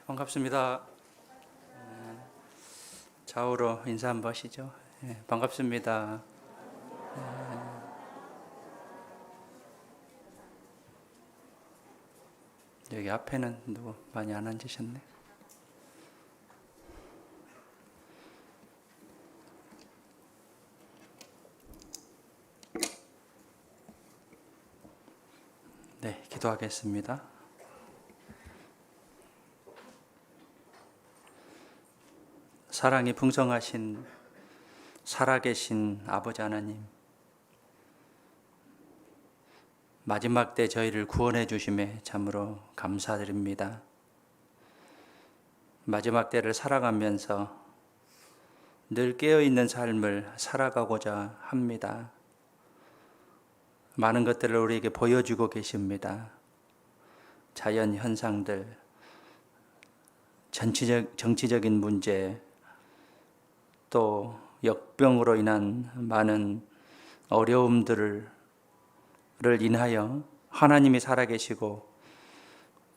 반갑습니다. 좌우로 인사 한번 하시죠. 반갑습니다. 여기 앞에는 누구 많이 안 앉으셨네. 네, 기도하겠습니다. 사랑이 풍성하신 살아계신 아버지 하나님, 마지막 때 저희를 구원해 주심에 참으로 감사드립니다. 마지막 때를 살아가면서 늘 깨어있는 삶을 살아가고자 합니다. 많은 것들을 우리에게 보여주고 계십니다. 자연 현상들, 정치적인 문제, 또 역병으로 인한 많은 어려움들을 인하여 하나님이 살아계시고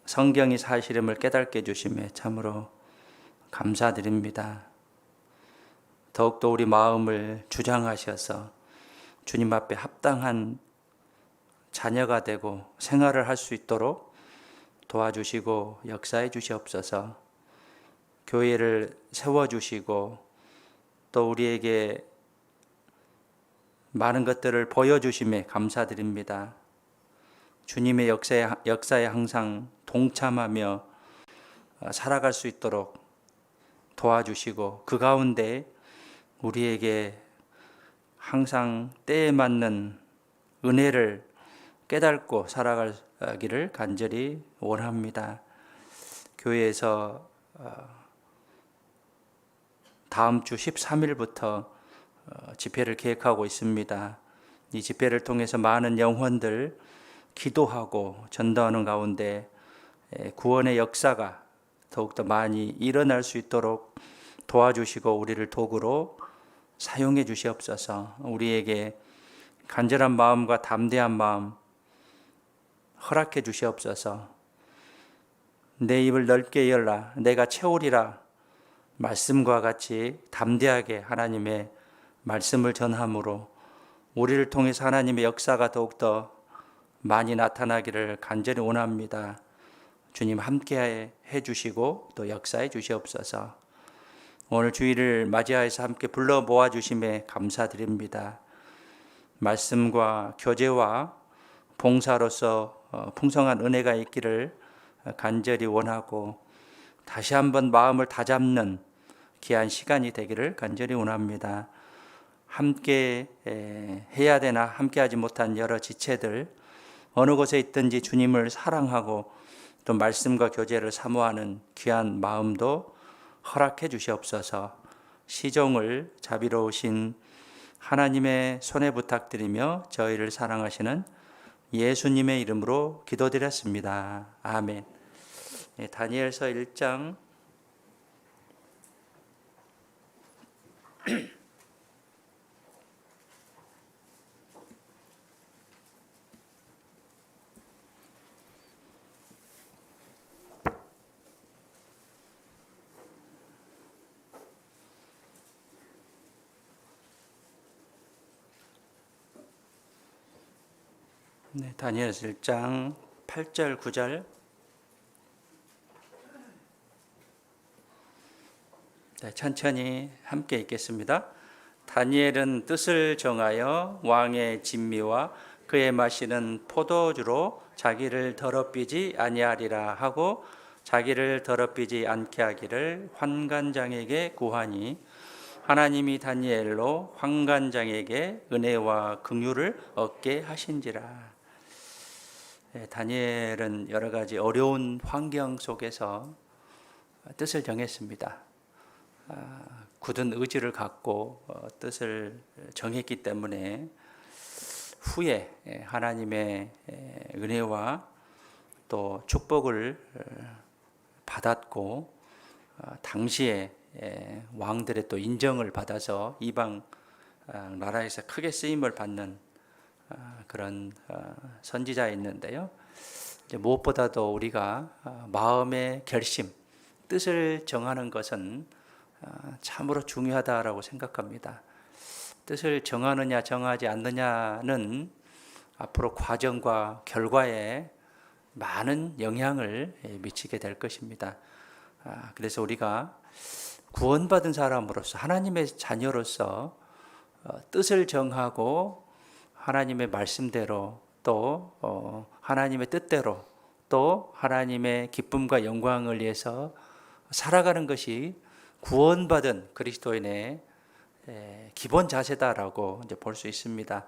성경이 사실임을 깨닫게 해주심에 참으로 감사드립니다. 더욱더 우리 마음을 주장하셔서 주님 앞에 합당한 자녀가 되고 생활을 할 수 있도록 도와주시고 역사해 주시옵소서. 교회를 세워주시고 또 우리에게 많은 것들을 보여주심에 감사드립니다. 주님의 역사에 항상 동참하며 살아갈 수 있도록 도와주시고 그 가운데 우리에게 항상 때에 맞는 은혜를 깨닫고 살아가기를 간절히 원합니다. 교회에서 다음 주 13일부터 집회를 계획하고 있습니다. 이 집회를 통해서 많은 영혼들 기도하고 전도하는 가운데 구원의 역사가 더욱더 많이 일어날 수 있도록 도와주시고 우리를 도구로 사용해 주시옵소서. 우리에게 간절한 마음과 담대한 마음 허락해 주시옵소서. 내 입을 넓게 열라 내가 채우리라 말씀과 같이 담대하게 하나님의 말씀을 전함으로 우리를 통해서 하나님의 역사가 더욱더 많이 나타나기를 간절히 원합니다. 주님 함께 해주시고 또 역사해 주시옵소서. 오늘 주일을 맞이하여서 함께 불러 모아주심에 감사드립니다. 말씀과 교제와 봉사로서 풍성한 은혜가 있기를 간절히 원하고 다시 한번 마음을 다잡는 귀한 시간이 되기를 간절히 원합니다. 함께 해야 되나 함께 하지 못한 여러 지체들 어느 곳에 있든지 주님을 사랑하고 또 말씀과 교제를 사모하는 귀한 마음도 허락해 주시옵소서. 시종을 자비로우신 하나님의 손에 부탁드리며 저희를 사랑하시는 예수님의 이름으로 기도드렸습니다. 아멘. 다니엘서 1장 다니엘서 1장 8절 9절 천천히 함께 읽겠습니다. 다니엘은 뜻을 정하여 왕의 진미와 그의 마시는 포도주로 자기를 더럽히지 아니하리라 하고 자기를 더럽히지 않게 하기를 환관장에게 구하니 하나님이 다니엘로 환관장에게 은혜와 긍휼을 얻게 하신지라. 다니엘은 여러 가지 어려운 환경 속에서 뜻을 정했습니다. 굳은 의지를 갖고 뜻을 정했기 때문에 후에 하나님의 은혜와 또 축복을 받았고 당시에 왕들의 또 인정을 받아서 이방 나라에서 크게 쓰임을 받는 그런 선지자였는데요. 무엇보다도 우리가 마음의 결심, 뜻을 정하는 것은 참으로 중요하다라고 생각합니다. 뜻을 정하느냐 정하지 않느냐는 앞으로 과정과 결과에 많은 영향을 미치게 될 것입니다. 그래서 우리가 구원받은 사람으로서, 하나님의 자녀로서 뜻을 정하고 하나님의 말씀대로, 또 하나님의 뜻대로, 또 하나님의 기쁨과 영광을 위해서 살아가는 것이 구원받은 그리스도인의 기본 자세다라고 이제 볼 수 있습니다.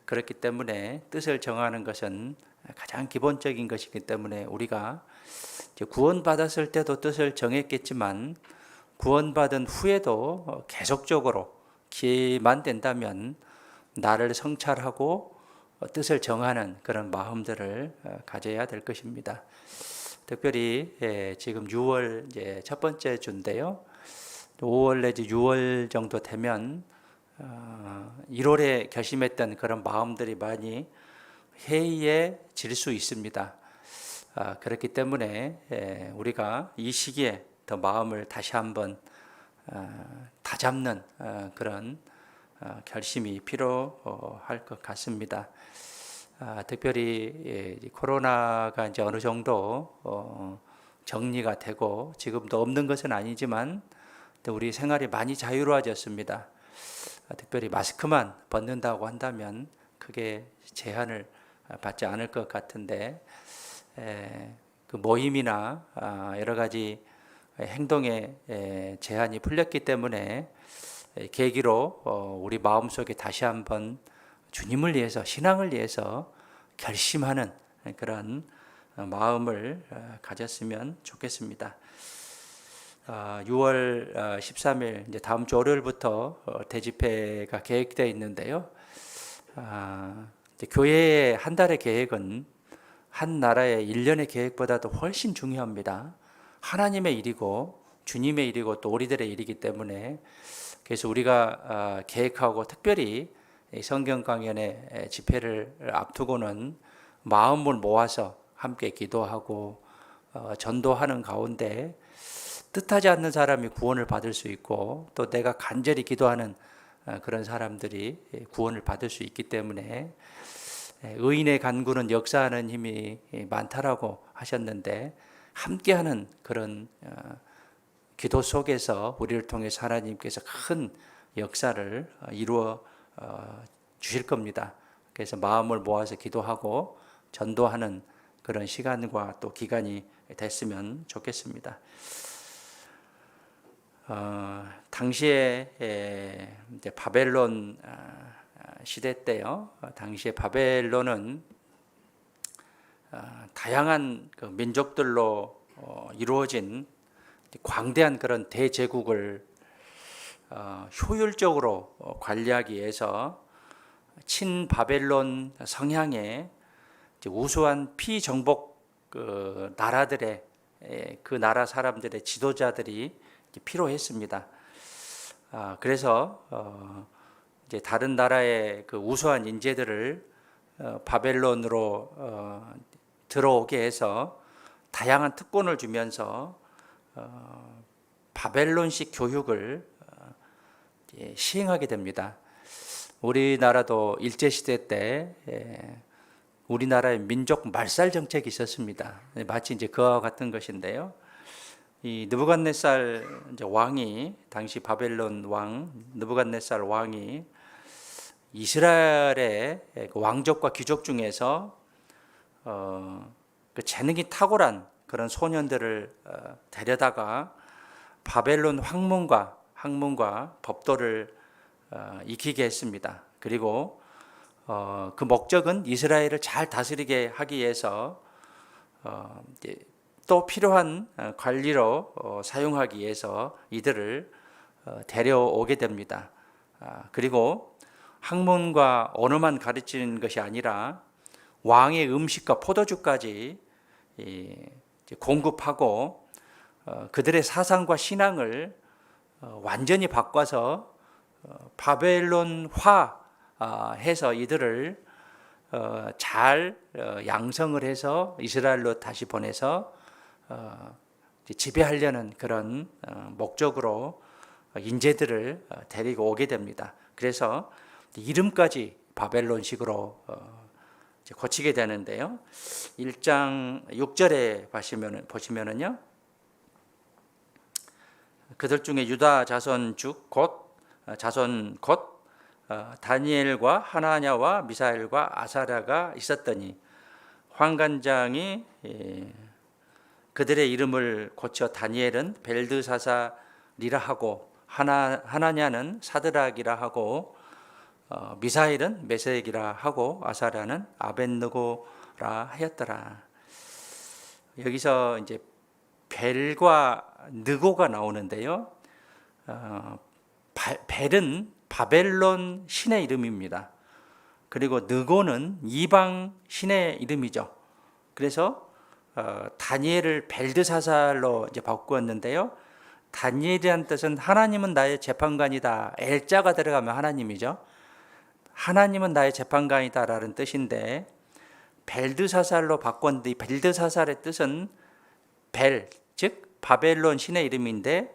그렇기 때문에 뜻을 정하는 것은 가장 기본적인 것이기 때문에 우리가 이제 구원받았을 때도 뜻을 정했겠지만 구원받은 후에도 계속적으로 기회만 된다면 나를 성찰하고 뜻을 정하는 그런 마음들을 가져야 될 것입니다. 특별히 지금 6월 이제 첫 번째 주인데요. 5월 내지 6월 정도 되면 1월에 결심했던 그런 마음들이 많이 해이해질 수 있습니다. 그렇기 때문에 우리가 이 시기에 더 마음을 다시 한번 다잡는 그런 결심이 필요할 것 같습니다. 특별히 코로나가 이제 어느 정도 정리가 되고 지금도 없는 것은 아니지만 우리 생활이 많이 자유로워졌습니다. 특별히 마스크만 벗는다고 한다면 크게 제한을 받지 않을 것 같은데 그 모임이나 여러 가지 행동의 제한이 풀렸기 때문에 계기로 우리 마음속에 다시 한번 주님을 위해서, 신앙을 위해서 결심하는 그런 마음을 가졌으면 좋겠습니다. 6월 13일 이제 다음 주 월요일부터 대집회가 계획되어 있는데요. 교회의 한 달의 계획은 한 나라의 1년의 계획보다도 훨씬 중요합니다. 하나님의 일이고 주님의 일이고 또 우리들의 일이기 때문에 그래서 우리가 계획하고 특별히 성경 강연의 집회를 앞두고는 마음을 모아서 함께 기도하고 전도하는 가운데 뜻하지 않는 사람이 구원을 받을 수 있고 또 내가 간절히 기도하는 그런 사람들이 구원을 받을 수 있기 때문에 의인의 간구는 역사하는 힘이 많다라고 하셨는데 함께하는 그런 기도 속에서 우리를 통해서 하나님께서 큰 역사를 이루어 주실 겁니다. 그래서 마음을 모아서 기도하고 전도하는 그런 시간과 또 기간이 됐으면 좋겠습니다. 당시에 이제 바벨론 시대 때요. 당시에 바벨론은 다양한 그 민족들로 이루어진 광대한 그런 대제국을 효율적으로 관리하기 위해서 친바벨론 성향의 우수한 피정복 그 나라들의 그 나라 사람들의 지도자들이 필요했습니다. 그래서 이제 다른 나라의 그 우수한 인재들을 바벨론으로 들어오게 해서 다양한 특권을 주면서 바벨론식 교육을 시행하게 됩니다. 우리나라도 일제시대 때 우리나라의 민족 말살 정책이 있었습니다. 마치 이제 그와 같은 것인데요. 이 느부갓네살 왕이 당시 바벨론 왕 느부갓네살 왕이 이스라엘의 왕족과 귀족 중에서 그 재능이 탁월한 그런 소년들을 데려다가 바벨론 학문과 법도를 익히게 했습니다. 그리고 그 목적은 이스라엘을 잘 다스리게 하기 위해서 또 필요한 관리로 사용하기 위해서 이들을 데려오게 됩니다. 그리고 학문과 언어만 가르치는 것이 아니라 왕의 음식과 포도주까지 공급하고 그들의 사상과 신앙을 완전히 바꿔서 바벨론화 해서 이들을 잘 양성을 해서 이스라엘로 다시 보내서 지배하려는 그런 목적으로 인재들을 데리고 오게 됩니다. 그래서 이름까지 바벨론식으로 이제 고치게 되는데요. 1장 6절에 보시면은요. 그들 중에 유다 자손 자손 곧 다니엘과 하나냐와 미사엘과 아사랴가 있었더니 환관장이 그들의 이름을 고쳐 다니엘은 벨드사살이라 하고 하나냐는 사드락이라 하고 미사일은 메섹이라 하고 아사랴는 아벳느고라 하였더라. 여기서 이제 벨과 느고가 나오는데요. 벨은 바벨론 신의 이름입니다. 그리고 느고는 이방 신의 이름이죠. 그래서 다니엘을 벨드사살로 이제 바꾸었는데요. 다니엘이란 뜻은 하나님은 나의 재판관이다. 엘자가 들어가면 하나님이죠. 하나님은 나의 재판관이다라는 뜻인데 벨드사살로 바꿨는데 벨드사살의 뜻은 벨, 즉 바벨론 신의 이름인데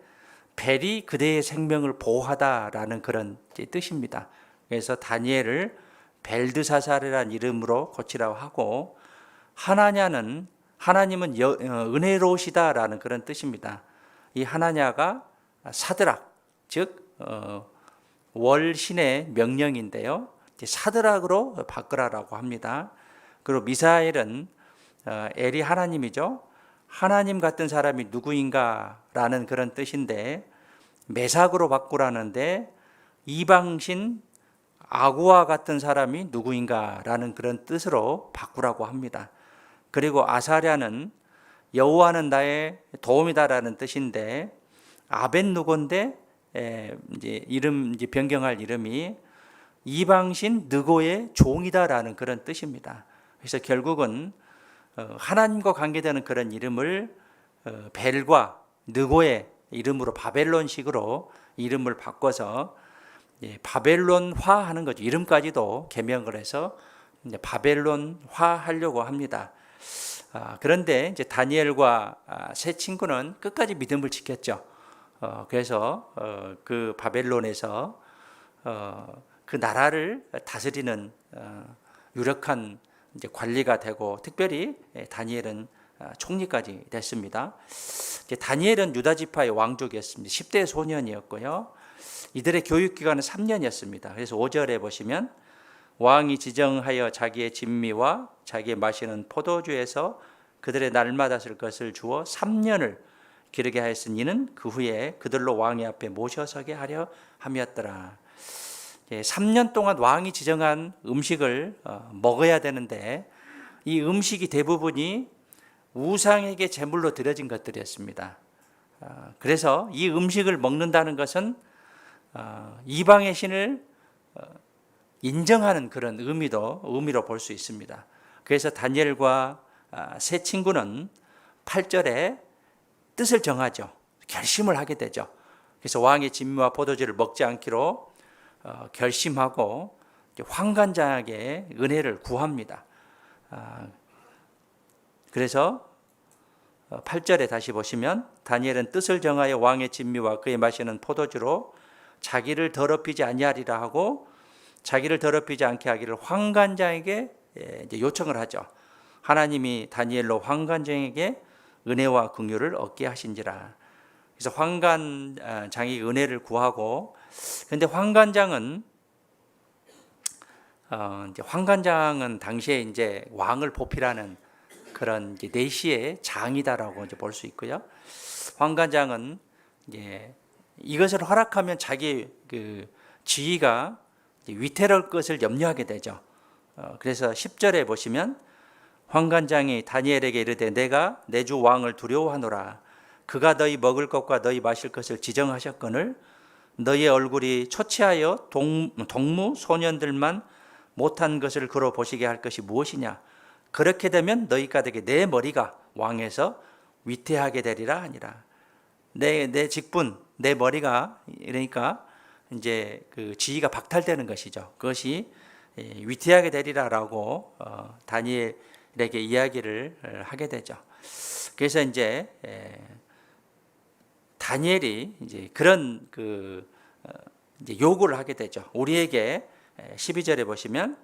벨이 그대의 생명을 보호하다라는 그런 뜻입니다. 그래서 다니엘을 벨드사살이라는 이름으로 고치라고 하고 하나냐는 하나님은 은혜로우시다라는 그런 뜻입니다. 이 하나냐가 사드락, 즉 월신의 명령인데요. 사드락으로 바꾸라라고 합니다. 그리고 미사엘은 엘이 하나님이죠. 하나님 같은 사람이 누구인가라는 그런 뜻인데 메삭으로 바꾸라는데 이방신 아구와 같은 사람이 누구인가라는 그런 뜻으로 바꾸라고 합니다. 그리고 아사랴는 여호와는 나의 도움이다라는 뜻인데 아벳느고인데 이제 이름 이제 변경할 이름이 이방신 느고의 종이다라는 그런 뜻입니다. 그래서 결국은 하나님과 관계되는 그런 이름을 벨과 느고의 이름으로 바벨론식으로 이름을 바꿔서 바벨론화 하는 거죠. 이름까지도 개명을 해서 바벨론화 하려고 합니다. 그런데 이제 다니엘과 세 친구는 끝까지 믿음을 지켰죠. 그래서 그 바벨론에서 그 나라를 다스리는 유력한 이제 관리가 되고 특별히 다니엘은 총리까지 됐습니다. 이제 다니엘은 유다 지파의 왕족이었습니다. 10대 소년이었고요. 이들의 교육 기간은 3년이었습니다. 그래서 5절에 보시면 왕이 지정하여 자기의 진미와 자기의 마시는 포도주에서 그들의 날마다 쓸 것을 주어 3년을 기르게 하였으니 이는 그 후에 그들로 왕의 앞에 모셔서게 하려 함이었더라. 3년 동안 왕이 지정한 음식을 먹어야 되는데 이 음식이 대부분이 우상에게 제물로 드려진 것들이었습니다. 그래서 이 음식을 먹는다는 것은 이방의 신을 인정하는 그런 의미로 볼 수 있습니다. 그래서 다니엘과 세 친구는 8절에 뜻을 정하죠. 결심을 하게 되죠. 그래서 왕의 진미와 포도주를 먹지 않기로 결심하고 환관장에게 은혜를 구합니다. 그래서 8절에 다시 보시면 다니엘은 뜻을 정하여 왕의 진미와 그의 마시는 포도주로 자기를 더럽히지 아니하리라 하고 자기를 더럽히지 않게 하기를 환관장에게 요청을 하죠. 하나님이 다니엘로 환관장에게 은혜와 긍휼을 얻게 하신지라. 그래서 환관장이 은혜를 구하고 그런데 환관장은 당시에 이제 왕을 보필하는 그런 이제 내시의 장이다라고 이제 볼 수 있고요. 환관장은 이제 이것을 허락하면 자기 그 지위가 위태로울 것을 염려하게 되죠. 그래서 10절에 보시면 환관장이 다니엘에게 이르되 내가 내 주 왕을 두려워하노라. 그가 너희 먹을 것과 너희 마실 것을 지정하셨거늘 너희 얼굴이 초췌하여 동무 소년들만 못한 것을 그로 보시게 할 것이 무엇이냐. 그렇게 되면 너희 가득에 내 머리가 왕에서 위태하게 되리라 하니라. 내 직분, 내 머리가 그러니까 이제 그 지위가 박탈되는 것이죠. 그것이 위태하게 되리라라고 다니엘에게 이야기를 하게 되죠. 그래서 이제 다니엘이 이제 그런 이제 요구를 하게 되죠. 우리에게 12절에 보시면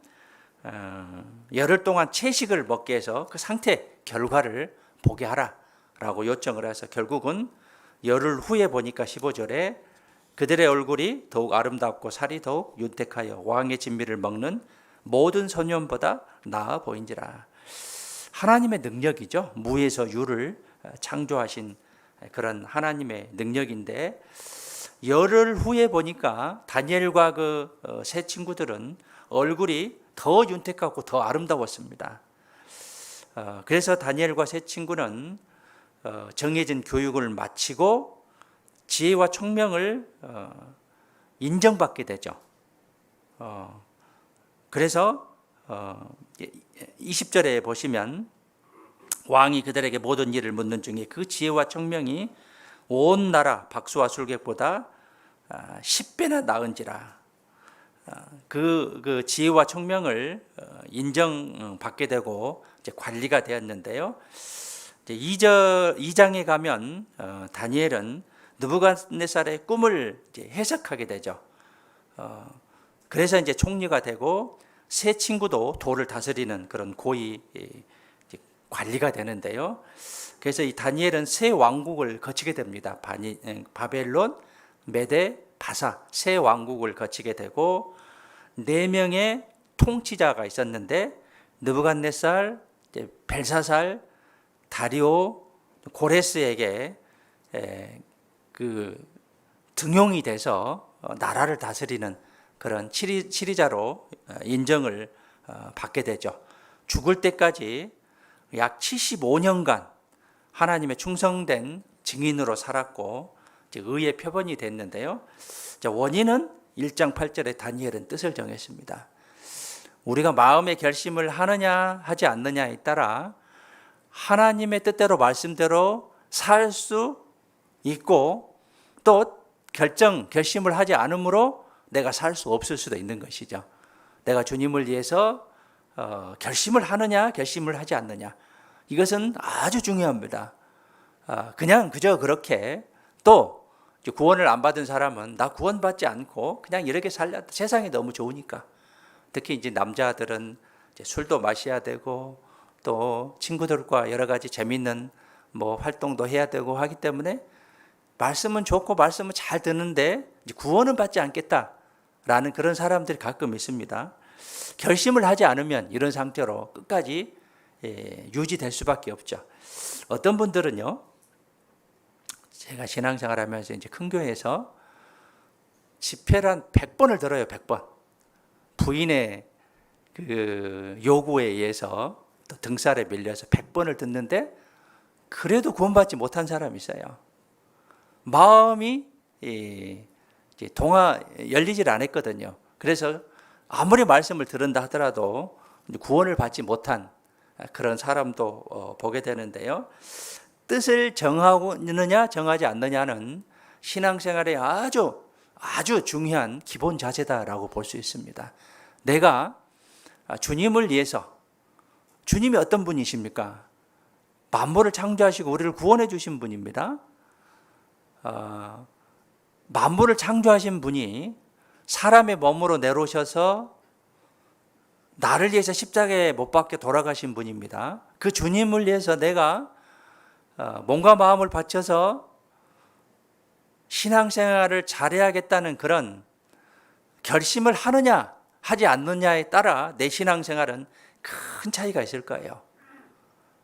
열흘 동안 채식을 먹게 해서 그 상태 결과를 보게 하라라고 요청을 해서 결국은 열흘 후에 보니까 15절에 그들의 얼굴이 더욱 아름답고 살이 더욱 윤택하여 왕의 진미를 먹는 모든 소년보다 나아 보인지라. 하나님의 능력이죠. 무에서 유를 창조하신 그런 하나님의 능력인데 열흘 후에 보니까 다니엘과 그 세 친구들은 얼굴이 더 윤택하고 더 아름다웠습니다. 그래서 다니엘과 세 친구는 정해진 교육을 마치고 지혜와 총명을 인정받게 되죠. 그래서 20절에 보시면 왕이 그들에게 모든 일을 묻는 중에 그 지혜와 총명이 온 나라 박수와 술객보다 10배나 나은지라. 그 지혜와 총명을 인정받게 되고 이제 관리가 되었는데요. 이제 2장에 가면 다니엘은 느부갓네살의 꿈을 이제 해석하게 되죠. 그래서 이제 총리가 되고 세 친구도 도를 다스리는 그런 고위 관리가 되는데요. 그래서 이 다니엘은 세 왕국을 거치게 됩니다. 바벨론, 메데, 바사 세 왕국을 거치게 되고 4명의 통치자가 있었는데 느부갓네살, 벨사살, 다리오, 고레스에게 그 등용이 돼서 나라를 다스리는 그런 치리자로 인정을 받게 되죠. 죽을 때까지 약 75년간 하나님의 충성된 증인으로 살았고 의의 표본이 됐는데요. 원인은 1장 8절에 다니엘은 뜻을 정했습니다. 우리가 마음의 결심을 하느냐 하지 않느냐에 따라 하나님의 뜻대로 말씀대로 살 수 있고 또 결심을 하지 않으므로 내가 살 수 없을 수도 있는 것이죠. 내가 주님을 위해서 결심을 하느냐 결심을 하지 않느냐, 이것은 아주 중요합니다. 그냥 그저 그렇게, 또 구원을 안 받은 사람은 나 구원받지 않고 그냥 이렇게 살려, 세상이 너무 좋으니까. 특히 이제 남자들은 이제 술도 마셔야 되고 또 친구들과 여러 가지 재밌는 활동도 해야 되고 하기 때문에 말씀은 좋고 말씀은 잘 듣는데 구원은 받지 않겠다라는 그런 사람들이 가끔 있습니다. 결심을 하지 않으면 이런 상태로 끝까지 유지될 수밖에 없죠. 어떤 분들은요, 제가 신앙생활하면서 이제 큰 교회에서 집회를 한 100번을 들어요. 100번. 부인의 그 요구에 의해서 또 등살에 밀려서 100번을 듣는데 그래도 구원받지 못한 사람이 있어요. 마음이 열리질 않았거든요. 그래서 아무리 말씀을 들은다 하더라도 구원을 받지 못한 그런 사람도 보게 되는데요. 뜻을 정하느냐 정하지 않느냐는 신앙생활의 아주 중요한 기본 자세다라고 볼 수 있습니다. 내가 주님을 위해서, 주님이 어떤 분이십니까? 만물을 창조하시고 우리를 구원해 주신 분입니다. 만물을 창조하신 분이 사람의 몸으로 내려오셔서 나를 위해서 십자가에 못 박혀 돌아가신 분입니다. 그 주님을 위해서 내가 몸과 마음을 바쳐서 신앙생활을 잘해야겠다는 그런 결심을 하느냐 하지 않느냐에 따라 내 신앙생활은 큰 차이가 있을 거예요.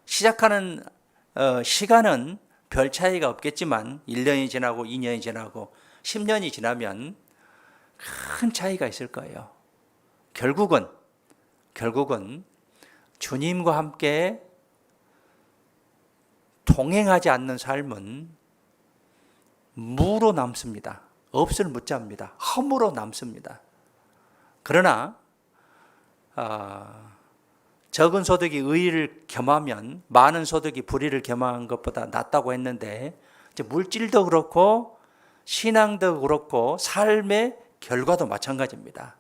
시작하는 시간은 별 차이가 없겠지만 1년이 지나고 2년이 지나고 10년이 지나면 큰 차이가 있을 거예요. 결국은 주님과 함께 동행하지 않는 삶은 무로 남습니다. 없을 무자입니다. 허무로 남습니다. 그러나 적은 소득이 의의를 겸하면 많은 소득이 불의를 겸한 것보다 낫다고 했는데, 물질도 그렇고 신앙도 그렇고 삶의 결과도 마찬가지입니다.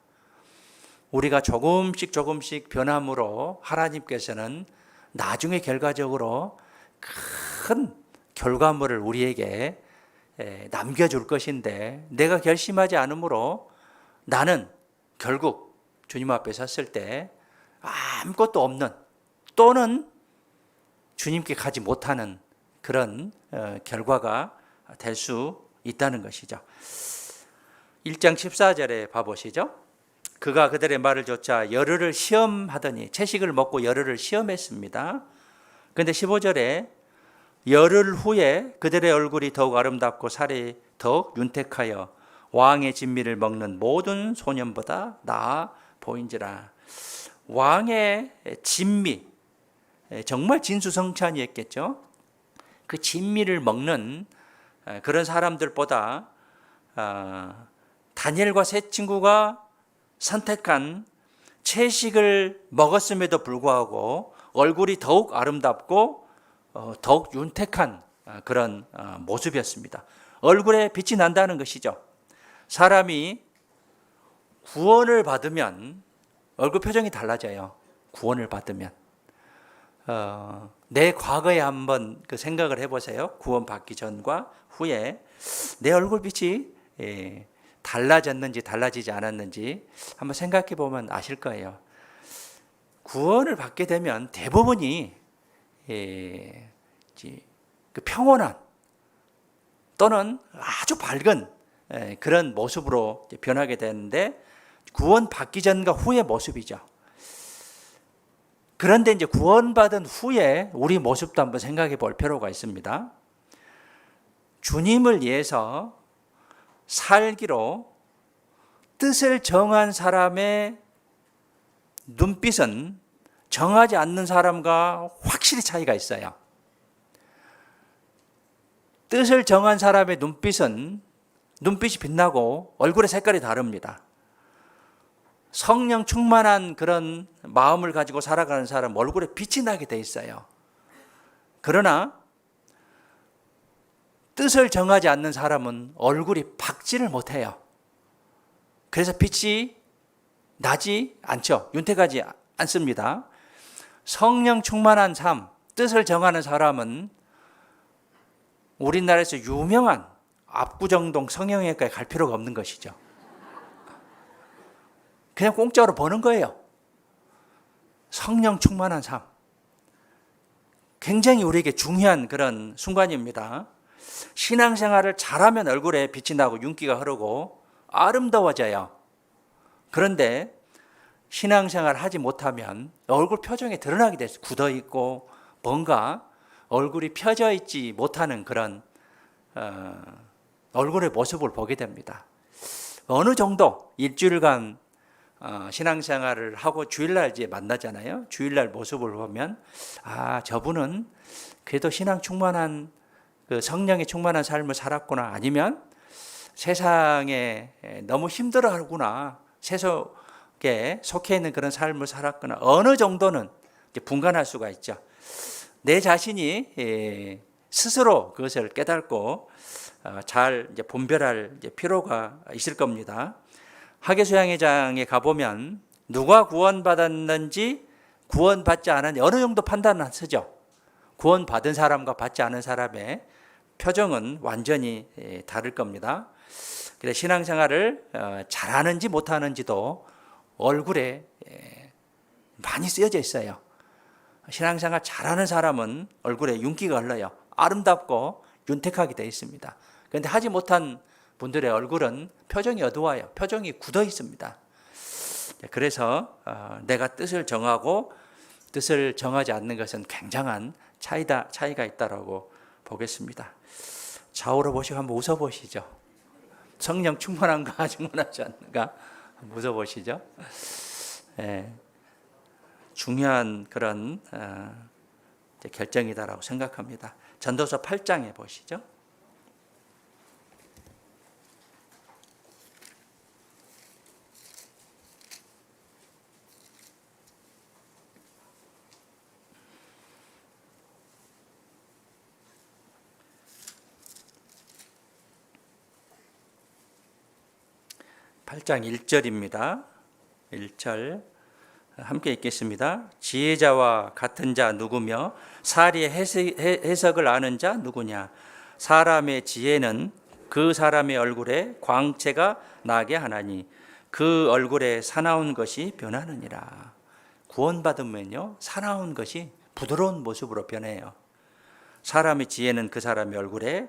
우리가 조금씩 변함으로 하나님께서는 나중에 결과적으로 큰 결과물을 우리에게 남겨줄 것인데 내가 결심하지 않으므로 나는 결국 주님 앞에 섰을 때 아무것도 없는 또는 주님께 가지 못하는 그런 결과가 될 수 있다는 것이죠. 1장 14절에 봐보시죠. 그가 그들의 말을 조차 열흘을 시험하더니 채식을 먹고 열흘을 시험했습니다. 그런데 15절에 열흘 후에 그들의 얼굴이 더욱 아름답고 살이 더욱 윤택하여 왕의 진미를 먹는 모든 소년보다 나아 보인지라. 왕의 진미, 정말 진수성찬이었겠죠. 그 진미를 먹는 그런 사람들보다 다니엘과 세 친구가 선택한 채식을 먹었음에도 불구하고 얼굴이 더욱 아름답고 더욱 윤택한 그런 모습이었습니다. 얼굴에 빛이 난다는 것이죠. 사람이 구원을 받으면 얼굴 표정이 달라져요. 구원을 받으면. 내 과거에 한번 그 생각을 해보세요. 구원 받기 전과 후에 내 얼굴빛이 달라졌는지 달라지지 않았는지 한번 생각해 보면 아실 거예요. 구원을 받게 되면 대부분이 그 평온한 또는 아주 밝은 그런 모습으로 변하게 되는데 구원 받기 전과 후의 모습이죠. 그런데 이제 구원받은 후에 우리 모습도 한번 생각해 볼 필요가 있습니다. 주님을 위해서 살기로 뜻을 정한 사람의 눈빛은 정하지 않는 사람과 확실히 차이가 있어요. 뜻을 정한 사람의 눈빛은 눈빛이 빛나고 얼굴의 색깔이 다릅니다. 성령 충만한 그런 마음을 가지고 살아가는 사람 얼굴에 빛이 나게 돼 있어요. 그러나 뜻을 정하지 않는 사람은 얼굴이 밝지를 못해요. 그래서 빛이 나지 않죠. 윤택하지 않습니다. 성령 충만한 삶, 뜻을 정하는 사람은 우리나라에서 유명한 압구정동 성형외과에 갈 필요가 없는 것이죠. 그냥 공짜로 버는 거예요. 성령 충만한 삶. 굉장히 우리에게 중요한 그런 순간입니다. 신앙생활을 잘하면 얼굴에 빛이 나고 윤기가 흐르고 아름다워져요. 그런데 신앙생활을 하지 못하면 얼굴 표정에 드러나게 돼서 굳어있고 뭔가 얼굴이 펴져 있지 못하는 그런 얼굴의 모습을 보게 됩니다. 어느 정도 일주일간 신앙생활을 하고 주일날 이제 만나잖아요. 주일날 모습을 보면 저분은 그래도 신앙 충만한 그 성령에 충만한 삶을 살았구나. 아니면 세상에 너무 힘들어하구나. 세속에 속해 있는 그런 삶을 살았거나 어느 정도는 이제 분간할 수가 있죠. 내 자신이 스스로 그것을 깨닫고 잘 이제 분별할 이제 필요가 있을 겁니다. 학예수양회장에 가보면 누가 구원받았는지 구원받지 않았는지 어느 정도 판단을 쓰죠. 구원받은 사람과 받지 않은 사람의 표정은 완전히 다를 겁니다. 그래서 신앙생활을 잘하는지 못하는지도 얼굴에 많이 쓰여져 있어요. 신앙생활 잘하는 사람은 얼굴에 윤기가 흘러요. 아름답고 윤택하게 되어 있습니다. 그런데 하지 못한 분들의 얼굴은 표정이 어두워요. 표정이 굳어 있습니다. 그래서 내가 뜻을 정하고 뜻을 정하지 않는 것은 굉장한 차이가 있다고 보겠습니다. 좌우로 보시고 한번 웃어보시죠. 성령 충만한가 충만하지 않는가 한번 웃어보시죠. 중요한 그런 결정이다라고 생각합니다. 전도서 8장에 보시죠. (8장) 1절입니다. 1절 함께 읽겠습니다. 지혜자와 같은 자 누구며 사리의 해석을 아는 자 누구냐? 사람의 지혜는 그 사람의 얼굴에 광채가 나게 하나니 그 얼굴에 사나운 것이 변하느니라. 구원받으면요, 사나운 것이 부드러운 모습으로 변해요. 사람의 지혜는 그 사람의 얼굴에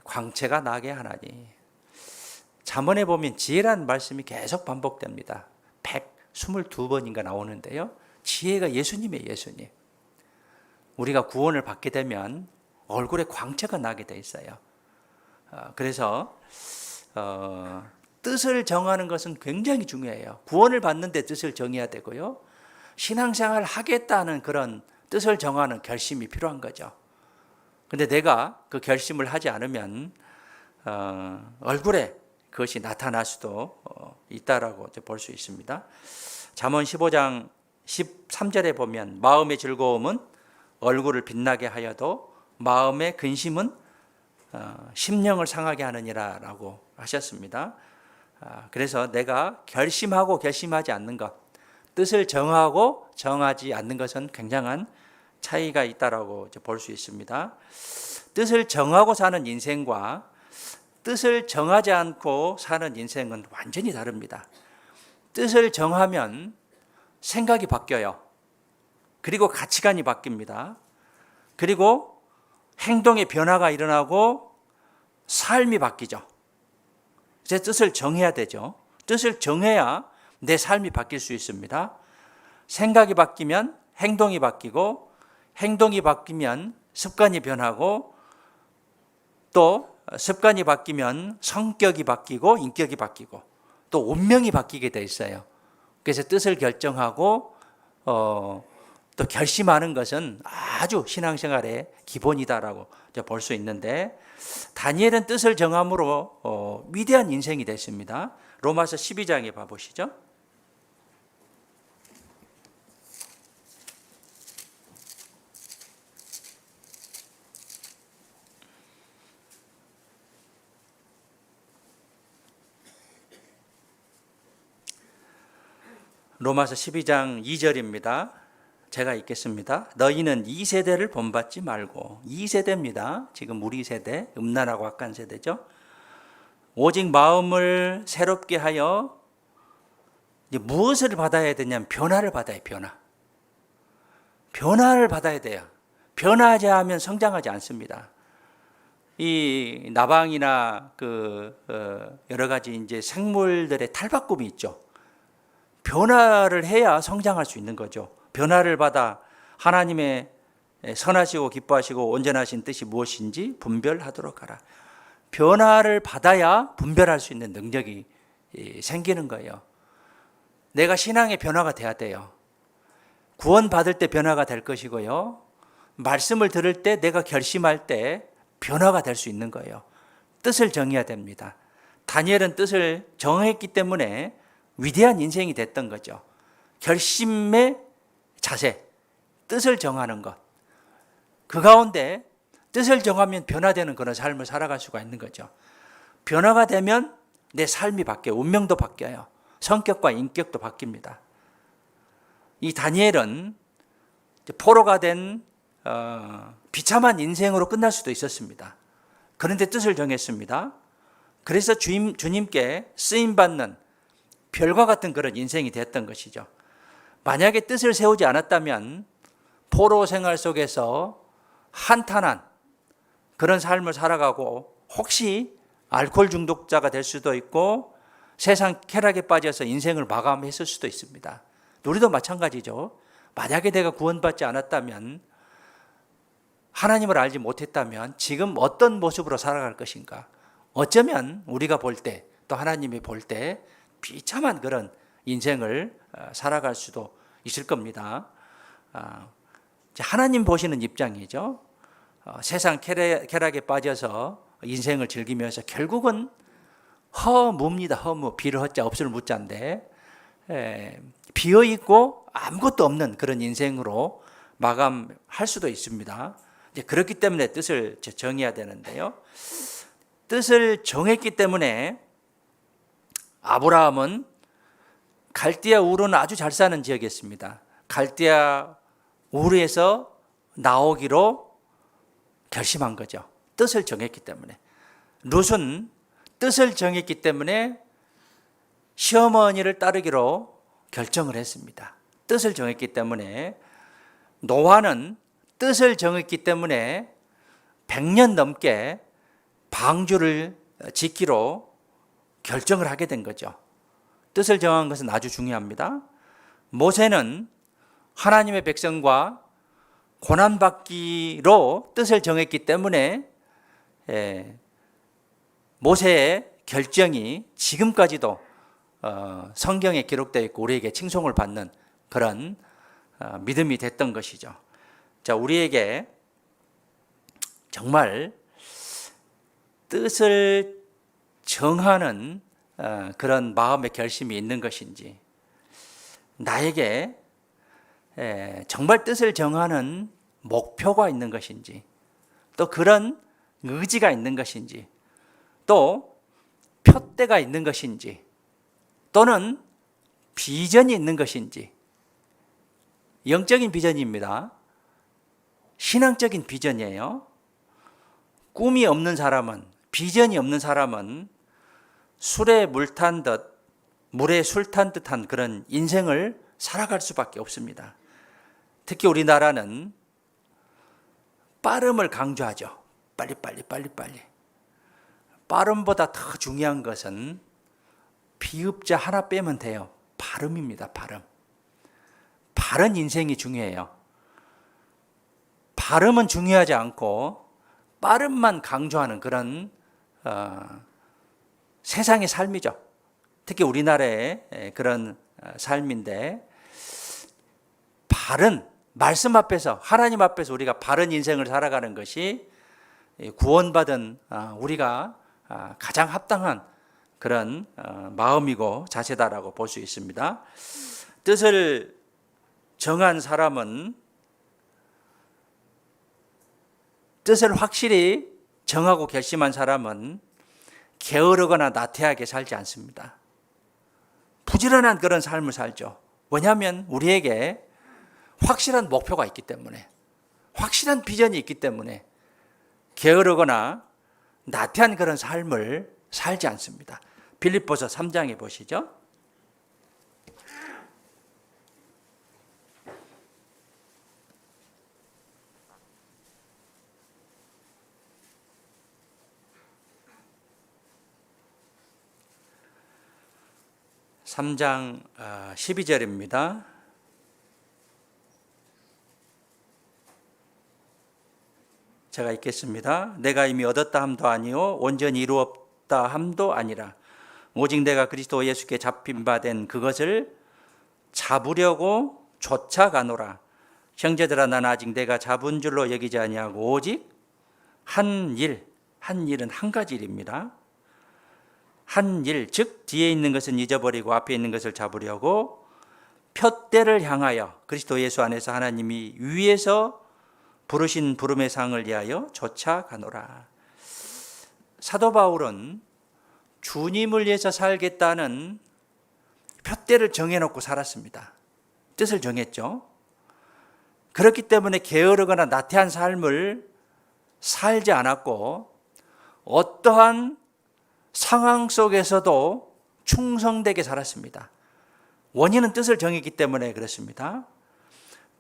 광채가 나게 하나니. 잠언에 보면 지혜라는 말씀이 계속 반복됩니다. 122번인가 나오는데요. 지혜가 예수님이에요, 예수님. 우리가 구원을 받게 되면 얼굴에 광채가 나게 돼 있어요. 그래서 뜻을 정하는 것은 굉장히 중요해요. 구원을 받는데 뜻을 정해야 되고요. 신앙생활을 하겠다는 그런 뜻을 정하는 결심이 필요한 거죠. 근데 내가 그 결심을 하지 않으면 얼굴에 그것이 나타날 수도 있다라고 볼 수 있습니다. 잠언 15장 13절에 보면 마음의 즐거움은 얼굴을 빛나게 하여도 마음의 근심은 심령을 상하게 하느니라 라고 하셨습니다. 그래서 내가 결심하고 결심하지 않는 것, 뜻을 정하고 정하지 않는 것은 굉장한 차이가 있다라고 볼 수 있습니다. 뜻을 정하고 사는 인생과 뜻을 정하지 않고 사는 인생은 완전히 다릅니다. 뜻을 정하면 생각이 바뀌어요. 그리고 가치관이 바뀝니다. 그리고 행동의 변화가 일어나고 삶이 바뀌죠. 제 뜻을 정해야 되죠. 뜻을 정해야 내 삶이 바뀔 수 있습니다. 생각이 바뀌면 행동이 바뀌고, 행동이 바뀌면 습관이 변하고, 또 습관이 바뀌면 성격이 바뀌고 인격이 바뀌고 또 운명이 바뀌게 돼 있어요. 그래서 뜻을 결정하고 또 결심하는 것은 아주 신앙생활의 기본이다라고 볼 수 있는데, 다니엘은 뜻을 정함으로 위대한 인생이 됐습니다. 로마서 12장에 봐보시죠. 로마서 12장 2절입니다. 제가 읽겠습니다. 너희는 이 세대를 본받지 말고, 이 세대입니다. 지금 우리 세대, 음란하고 악한 세대죠. 오직 마음을 새롭게 하여 이제 무엇을 받아야 되냐면 변화를 받아야 변화. 변화를 받아야 돼요. 변화하지 않으면 성장하지 않습니다. 이 나방이나 여러 가지 이제 생물들의 탈바꿈이 있죠. 변화를 해야 성장할 수 있는 거죠. 변화를 받아 하나님의 선하시고 기뻐하시고 온전하신 뜻이 무엇인지 분별하도록 하라. 변화를 받아야 분별할 수 있는 능력이 생기는 거예요. 내가 신앙의 변화가 돼야 돼요. 구원받을 때 변화가 될 것이고요. 말씀을 들을 때 내가 결심할 때 변화가 될 수 있는 거예요. 뜻을 정해야 됩니다. 다니엘은 뜻을 정했기 때문에 위대한 인생이 됐던 거죠. 결심의 자세, 뜻을 정하는 것. 그 가운데 뜻을 정하면 변화되는 그런 삶을 살아갈 수가 있는 거죠. 변화가 되면 내 삶이 바뀌어요. 운명도 바뀌어요. 성격과 인격도 바뀝니다. 이 다니엘은 포로가 된 비참한 인생으로 끝날 수도 있었습니다. 그런데 뜻을 정했습니다. 그래서 주님께 쓰임받는 별과 같은 그런 인생이 됐던 것이죠. 만약에 뜻을 세우지 않았다면 포로 생활 속에서 한탄한 그런 삶을 살아가고 혹시 알코올 중독자가 될 수도 있고 세상 쾌락에 빠져서 인생을 마감했을 수도 있습니다. 우리도 마찬가지죠. 만약에 내가 구원받지 않았다면, 하나님을 알지 못했다면 지금 어떤 모습으로 살아갈 것인가. 어쩌면 우리가 볼 때, 또 하나님이 볼 때 비참한 그런 인생을 살아갈 수도 있을 겁니다. 하나님 보시는 입장이죠. 세상 쾌락에 빠져서 인생을 즐기면서 결국은 허무입니다. 허무. 비를 허자 없을 무자인데 비어있고 아무것도 없는 그런 인생으로 마감할 수도 있습니다. 그렇기 때문에 뜻을 정해야 되는데요. 뜻을 정했기 때문에 아브라함은 갈대아 우르는 아주 잘 사는 지역이었습니다. 갈대아 우르에서 나오기로 결심한 거죠. 뜻을 정했기 때문에. 룻은 뜻을 정했기 때문에 시어머니를 따르기로 결정을 했습니다. 뜻을 정했기 때문에. 노아는 뜻을 정했기 때문에 100년 넘게 방주를 짓기로 결정을 하게 된 거죠. 뜻을 정한 것은 아주 중요합니다. 모세는 하나님의 백성과 고난받기로 뜻을 정했기 때문에 모세의 결정이 지금까지도 성경에 기록되어 있고 우리에게 칭송을 받는 그런 믿음이 됐던 것이죠. 자, 우리에게 정말 뜻을 정하는 그런 마음의 결심이 있는 것인지, 나에게 정말 뜻을 정하는 목표가 있는 것인지, 또 그런 의지가 있는 것인지, 또 표대가 있는 것인지, 또는 비전이 있는 것인지. 영적인 비전입니다. 신앙적인 비전이에요. 꿈이 없는 사람은, 비전이 없는 사람은 술에 물 탄 듯, 물에 술 탄 듯한 그런 인생을 살아갈 수밖에 없습니다. 특히 우리나라는 빠름을 강조하죠. 빨리빨리. 빠름보다 더 중요한 것은 비읍자 하나 빼면 돼요. 발음입니다. 바른 인생이 중요해요. 발음은 중요하지 않고 빠름만 강조하는 그런 세상의 삶이죠. 특히 우리나라의 그런 삶인데, 바른 말씀 앞에서, 하나님 앞에서 우리가 바른 인생을 살아가는 것이 구원받은 우리가 가장 합당한 그런 마음이고 자세다라고 볼 수 있습니다. 뜻을 정한 사람은, 뜻을 확실히 정하고 결심한 사람은 게으르거나 나태하게 살지 않습니다. 부지런한 그런 삶을 살죠. 왜냐하면 우리에게 확실한 목표가 있기 때문에, 확실한 비전이 있기 때문에 게으르거나 나태한 그런 삶을 살지 않습니다. 빌립보서 3장에 보시죠. 삼 장 12절입니다. 제가 읽겠습니다. 내가 이미 얻었다 함도 아니요 온전히 이루었다 함도 아니라 오직 내가 그리스도 예수께 잡힌 바 된 그것을 잡으려고 쫓아가노라. 형제들아, 난 아직 내가 잡은 줄로 여기지 아니하고 오직 한 일은 한 가지 일입니다. 한 일, 즉 뒤에 있는 것은 잊어버리고 앞에 있는 것을 잡으려고 푯대를 향하여 그리스도 예수 안에서 하나님이 위에서 부르신 부름의 상을 위하여 쫓아가노라. 사도 바울은 주님을 위해서 살겠다는 푯대를 정해놓고 살았습니다. 뜻을 정했죠. 그렇기 때문에 게으르거나 나태한 삶을 살지 않았고, 어떠한 상황 속에서도 충성되게 살았습니다. 원인은 뜻을 정했기 때문에 그렇습니다.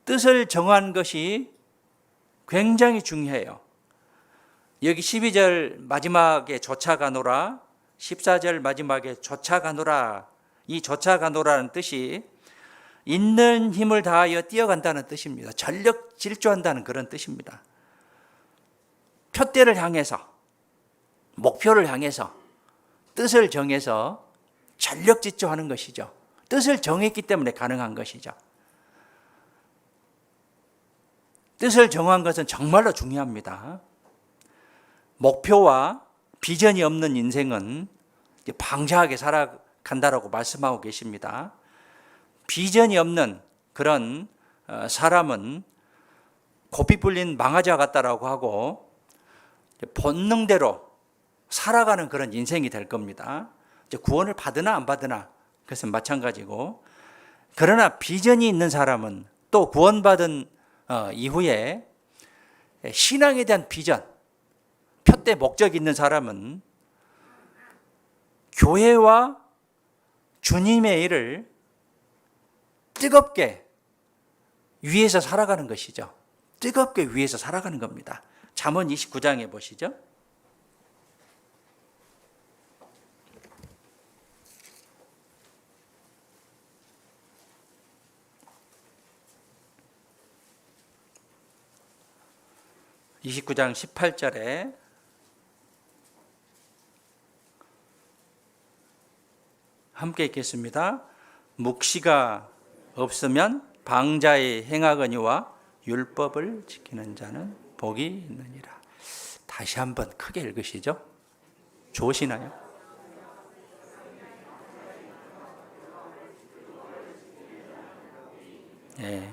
뜻을 정한 것이 굉장히 중요해요. 여기 12절 마지막에 쫓아가노라, 14절 마지막에 쫓아가노라, 이 쫓아가노라는 뜻이 있는 힘을 다하여 뛰어간다는 뜻입니다. 전력 질주한다는 그런 뜻입니다. 푯대를 향해서, 목표를 향해서, 뜻을 정해서 전력 질주하는 것이죠. 뜻을 정했기 때문에 가능한 것이죠. 뜻을 정한 것은 정말로 중요합니다. 목표와 비전이 없는 인생은 방자하게 살아간다라고 말씀하고 계십니다. 비전이 없는 그런 사람은 고삐 불린 망아지와 같다라고 하고 본능대로 살아가는 그런 인생이 될 겁니다. 구원을 받으나 안 받으나 그것은 마찬가지고, 그러나 비전이 있는 사람은, 또 구원받은 이후에 신앙에 대한 비전, 푯대 목적이 있는 사람은 교회와 주님의 일을 뜨겁게 위해서 살아가는 것이죠. 뜨겁게 위해서 살아가는 겁니다. 잠언 29장에 보시죠. (29장 18절에) 함께 읽겠습니다. 묵시가 없으면 방자의 행하거니와 율법을 지키는 자는 복이 있느니라. 다시 한번 크게 읽으시죠. 좋으시나요? 네.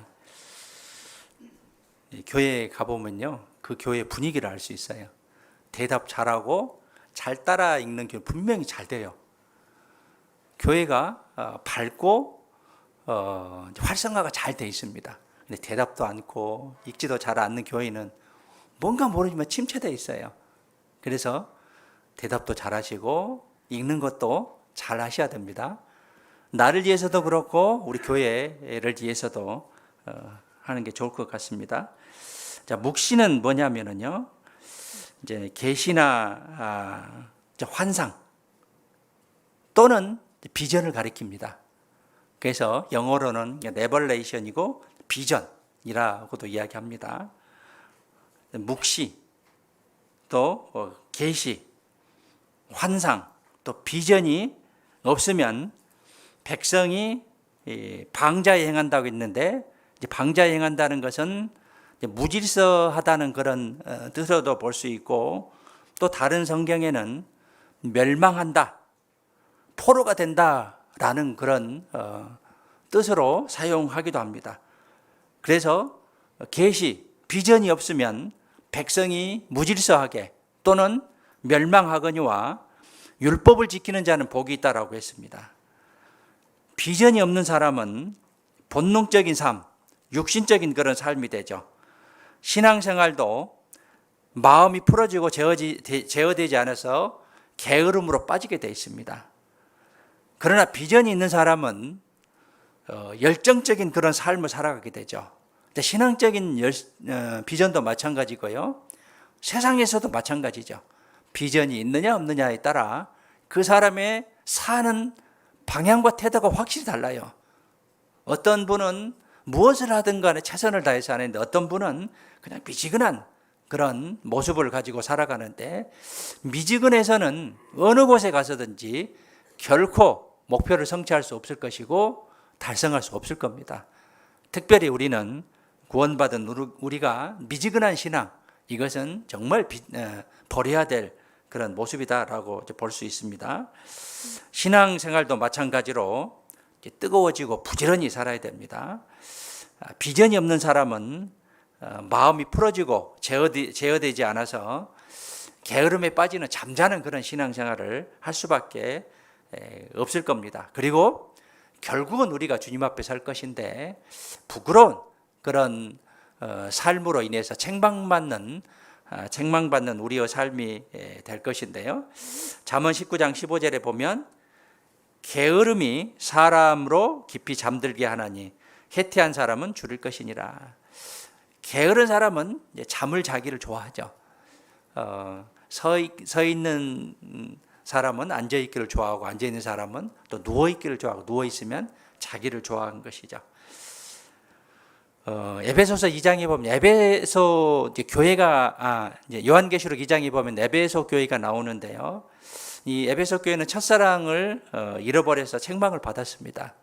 교회에 가보면요, 그 교회 분위기를 알 수 있어요. 대답 잘하고 잘 따라 읽는 교회 분명히 잘 돼요. 교회가 밝고 활성화가 잘 돼 있습니다. 근데 대답도 않고 읽지도 잘 않는 교회는 뭔가 모르지만 침체되어 있어요. 그래서 대답도 잘 하시고 읽는 것도 잘 하셔야 됩니다. 나를 위해서도 그렇고 우리 교회를 위해서도 하는 게 좋을 것 같습니다. 자, 묵시는 뭐냐면은요, 이제 계시나 환상 또는 비전을 가리킵니다. 그래서 영어로는 레벌레이션이고 비전이라고도 이야기합니다. 묵시, 또 계시, 환상, 또 비전이 없으면 백성이 방자에 행한다고 했는데, 방자에 행한다는 것은 무질서하다는 그런 뜻으로도 볼 수 있고, 또 다른 성경에는 멸망한다, 포로가 된다라는 그런 뜻으로 사용하기도 합니다. 그래서 계시, 비전이 없으면 백성이 무질서하게 또는 멸망하거니와 율법을 지키는 자는 복이 있다라고 했습니다. 비전이 없는 사람은 본능적인 삶, 육신적인 그런 삶이 되죠. 신앙생활도 마음이 풀어지고 제어되지 않아서 게으름으로 빠지게 되어 있습니다. 그러나 비전이 있는 사람은 열정적인 그런 삶을 살아가게 되죠. 신앙적인 비전도 마찬가지고요. 세상에서도 마찬가지죠. 비전이 있느냐 없느냐에 따라 그 사람의 사는 방향과 태도가 확실히 달라요. 어떤 분은 무엇을 하든 간에 최선을 다해서 하는데, 어떤 분은 그냥 미지근한 그런 모습을 가지고 살아가는데, 미지근해서는 어느 곳에 가서든지 결코 목표를 성취할 수 없을 것이고 달성할 수 없을 겁니다. 특별히 우리는 구원받은 우리가 미지근한 신앙, 이것은 정말 버려야 될 그런 모습이다라고 볼 수 있습니다. 신앙생활도 마찬가지로 뜨거워지고 부지런히 살아야 됩니다. 비전이 없는 사람은 마음이 풀어지고 제어되지 않아서 게으름에 빠지는 잠자는 그런 신앙생활을 할 수밖에 없을 겁니다. 그리고 결국은 우리가 주님 앞에 설 것인데, 부끄러운 그런 삶으로 인해서 책망받는 우리의 삶이 될 것인데요. 잠언 19장 15절에 보면 게으름이 사람으로 깊이 잠들게 하나니 해태한 사람은 줄일 것이니라. 게으른 사람은 잠을 자기를 좋아하죠. 서 있는 사람은 앉아 있기를 좋아하고, 앉아 있는 사람은 또 누워 있기를 좋아하고, 누워 있으면 자기를 좋아하는 것이죠. 에베소서 2장에 보면 에베소 교회가 요한계시록 2장에 보면 에베소 교회가 나오는데요. 이 에베소 교회는 첫사랑을 잃어버려서 책망을 받았습니다.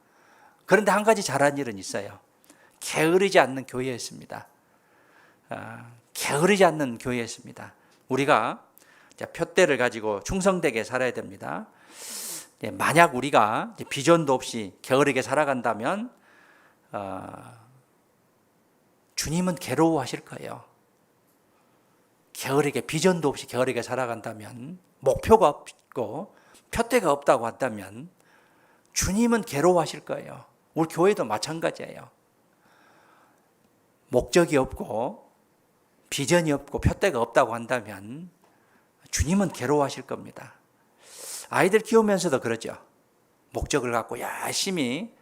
그런데 한 가지 잘한 일은 있어요. 게으르지 않는 교회였습니다. 게으르지 않는 교회였습니다. 우리가 표대를 가지고 충성되게 살아야 됩니다. 만약 우리가 비전도 없이 게으르게 살아간다면 주님은 괴로워하실 거예요. 게으르게, 비전도 없이 게으르게 살아간다면, 목표가 없고 표대가 없다고 한다면 주님은 괴로워하실 거예요. 우리 교회도 마찬가지예요. 목적이 없고 비전이 없고 표대가 없다고 한다면 주님은 괴로워하실 겁니다. 아이들 키우면서도 그러죠. 목적을 갖고 열심히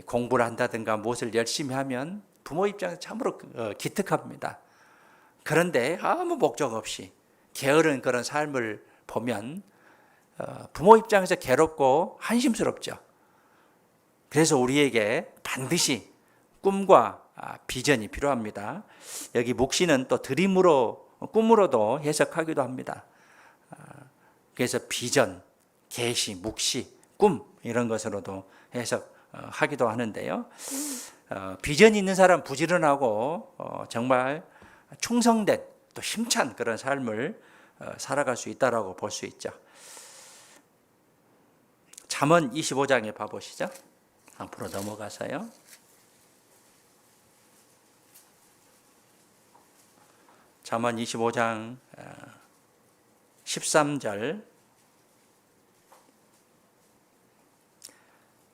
공부를 한다든가 무엇을 열심히 하면 부모 입장에서 참으로 기특합니다. 그런데 아무 목적 없이 게으른 그런 삶을 보면 부모 입장에서 괴롭고 한심스럽죠. 그래서 우리에게 반드시 꿈과 비전이 필요합니다. 여기 묵시는 또 드림으로, 꿈으로도 해석하기도 합니다. 그래서 비전, 계시, 묵시, 꿈 이런 것으로도 해석하기도 하는데요. 비전이 있는 사람 부지런하고 정말 충성된 또 힘찬 그런 삶을 살아갈 수 있다라고 볼 수 있죠. 잠언 25장에 봐보시죠. 앞으로 넘어가서요. 잠언 25장 13절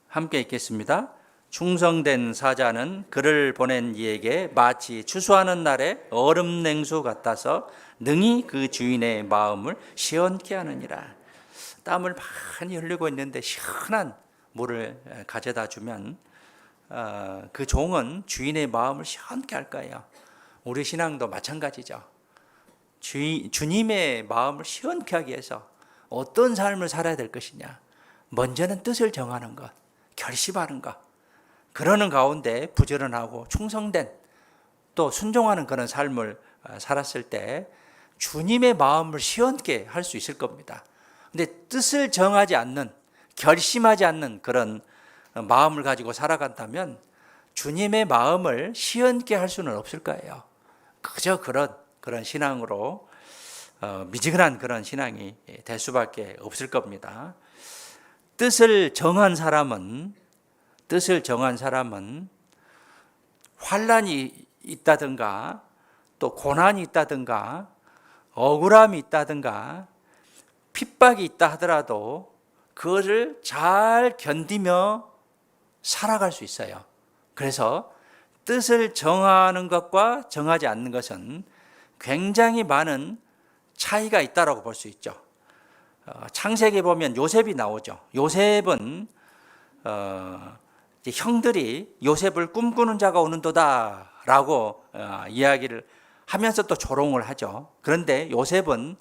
함께 읽겠습니다. 충성된 사자는 그를 보낸 이에게 마치 추수하는 날에 얼음 냉수 같아서 능히 그 주인의 마음을 시원케 하느니라. 땀을 많이 흘리고 있는데 시원한 물을 가져다 주면 그 종은 주인의 마음을 시원케 할 거예요. 우리 신앙도 마찬가지죠. 주님의 마음을 시원케 하기 위해서 어떤 삶을 살아야 될 것이냐. 먼저는 뜻을 정하는 것, 결심하는 것. 그러는 가운데 부지런하고 충성된 또 순종하는 그런 삶을 살았을 때 주님의 마음을 시원케 할 수 있을 겁니다. 근데 뜻을 정하지 않는, 결심하지 않는 그런 마음을 가지고 살아간다면 주님의 마음을 시원케 할 수는 없을 거예요. 그저 그런 신앙으로 미지근한 그런 신앙이 될 수밖에 없을 겁니다. 뜻을 정한 사람은 환난이 있다든가 또 고난이 있다든가 억울함이 있다든가 핍박이 있다 하더라도 그것을 잘 견디며 살아갈 수 있어요. 그래서 뜻을 정하는 것과 정하지 않는 것은 굉장히 많은 차이가 있다고 볼 수 있죠. 창세기에 보면 요셉이 나오죠. 요셉은 형들이 요셉을 꿈꾸는 자가 오는도다라고 이야기를 하면서 또 조롱을 하죠. 그런데 요셉은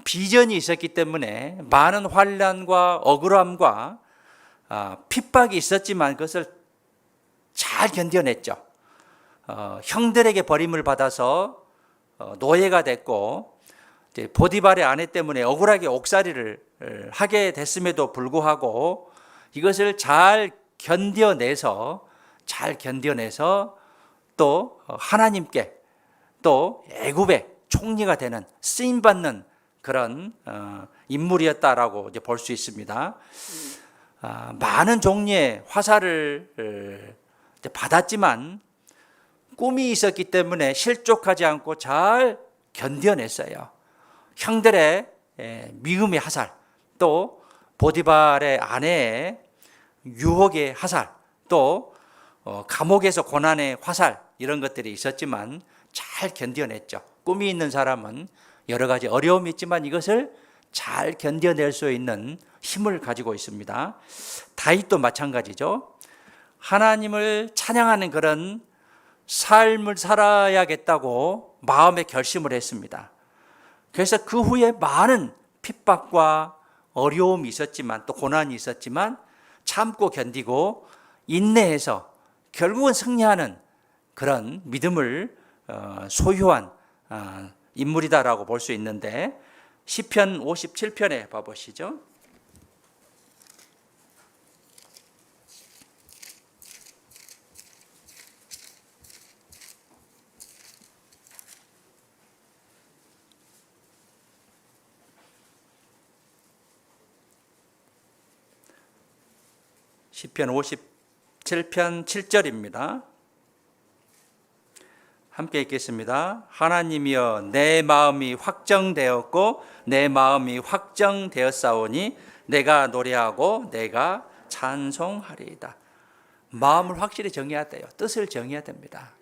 비전이 있었기 때문에 많은 환난과 억울함과 핍박이 있었지만 그것을 잘 견뎌냈죠. 형들에게 버림을 받아서 노예가 됐고 보디발의 아내 때문에 억울하게 옥살이를 하게 됐음에도 불구하고 이것을 잘 견뎌내서 또 하나님께 또 애굽의 총리가 되는 쓰임받는 그런 인물이었다라고 이제 볼 수 있습니다. 많은 종류의 화살을 받았지만 꿈이 있었기 때문에 실족하지 않고 잘 견뎌냈어요. 형들의 미움의 화살, 또 보디발의 아내의 유혹의 화살, 또 감옥에서 고난의 화살 이런 것들이 있었지만 잘 견뎌냈죠. 꿈이 있는 사람은 여러 가지 어려움이 있지만 이것을 잘 견뎌낼 수 있는 힘을 가지고 있습니다. 다윗도 마찬가지죠. 하나님을 찬양하는 그런 삶을 살아야겠다고 마음의 결심을 했습니다. 그래서 그 후에 많은 핍박과 어려움이 있었지만 또 고난이 있었지만 참고 견디고 인내해서 결국은 승리하는 그런 믿음을 소유한 인물이다라고 볼 수 있는데 시편 57편에 봐보시죠. 시편 57편 7절입니다. 함께 읽겠습니다. 하나님이여 내 마음이 확정되었고 내 마음이 확정되었사오니 내가 노래하고 내가 찬송하리이다. 마음을 확실히 정해야 돼요. 뜻을 정해야 됩니다.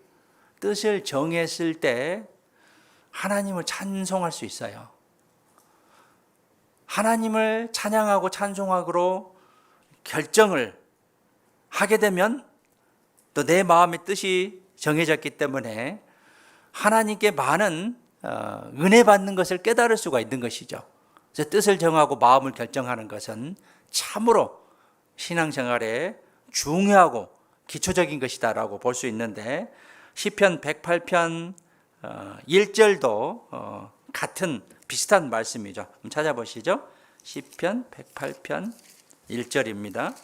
뜻을 정했을 때 하나님을 찬송할 수 있어요. 하나님을 찬양하고 찬송하기로 결정을 하게 되면 또 내 마음의 뜻이 정해졌기 때문에 하나님께 많은 은혜 받는 것을 깨달을 수가 있는 것이죠. 그래서 뜻을 정하고 마음을 결정하는 것은 참으로 신앙생활에 중요하고 기초적인 것이다라고 볼 수 있는데, 시편 108편 1절도 같은 비슷한 말씀이죠. 한번 찾아보시죠. 시편 108편 1절입니다.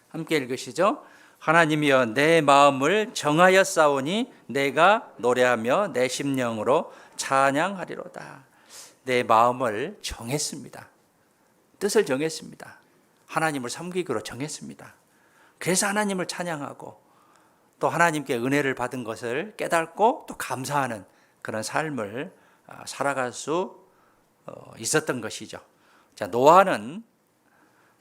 함께 읽으시죠. 하나님이여 내 마음을 정하였사오니 내가 노래하며 내 심령으로 찬양하리로다. 내 마음을 정했습니다. 뜻을 정했습니다. 하나님을 섬기기로 정했습니다. 그래서 하나님을 찬양하고 또 하나님께 은혜를 받은 것을 깨닫고 또 감사하는 그런 삶을 살아갈 수 있었던 것이죠. 자, 노아는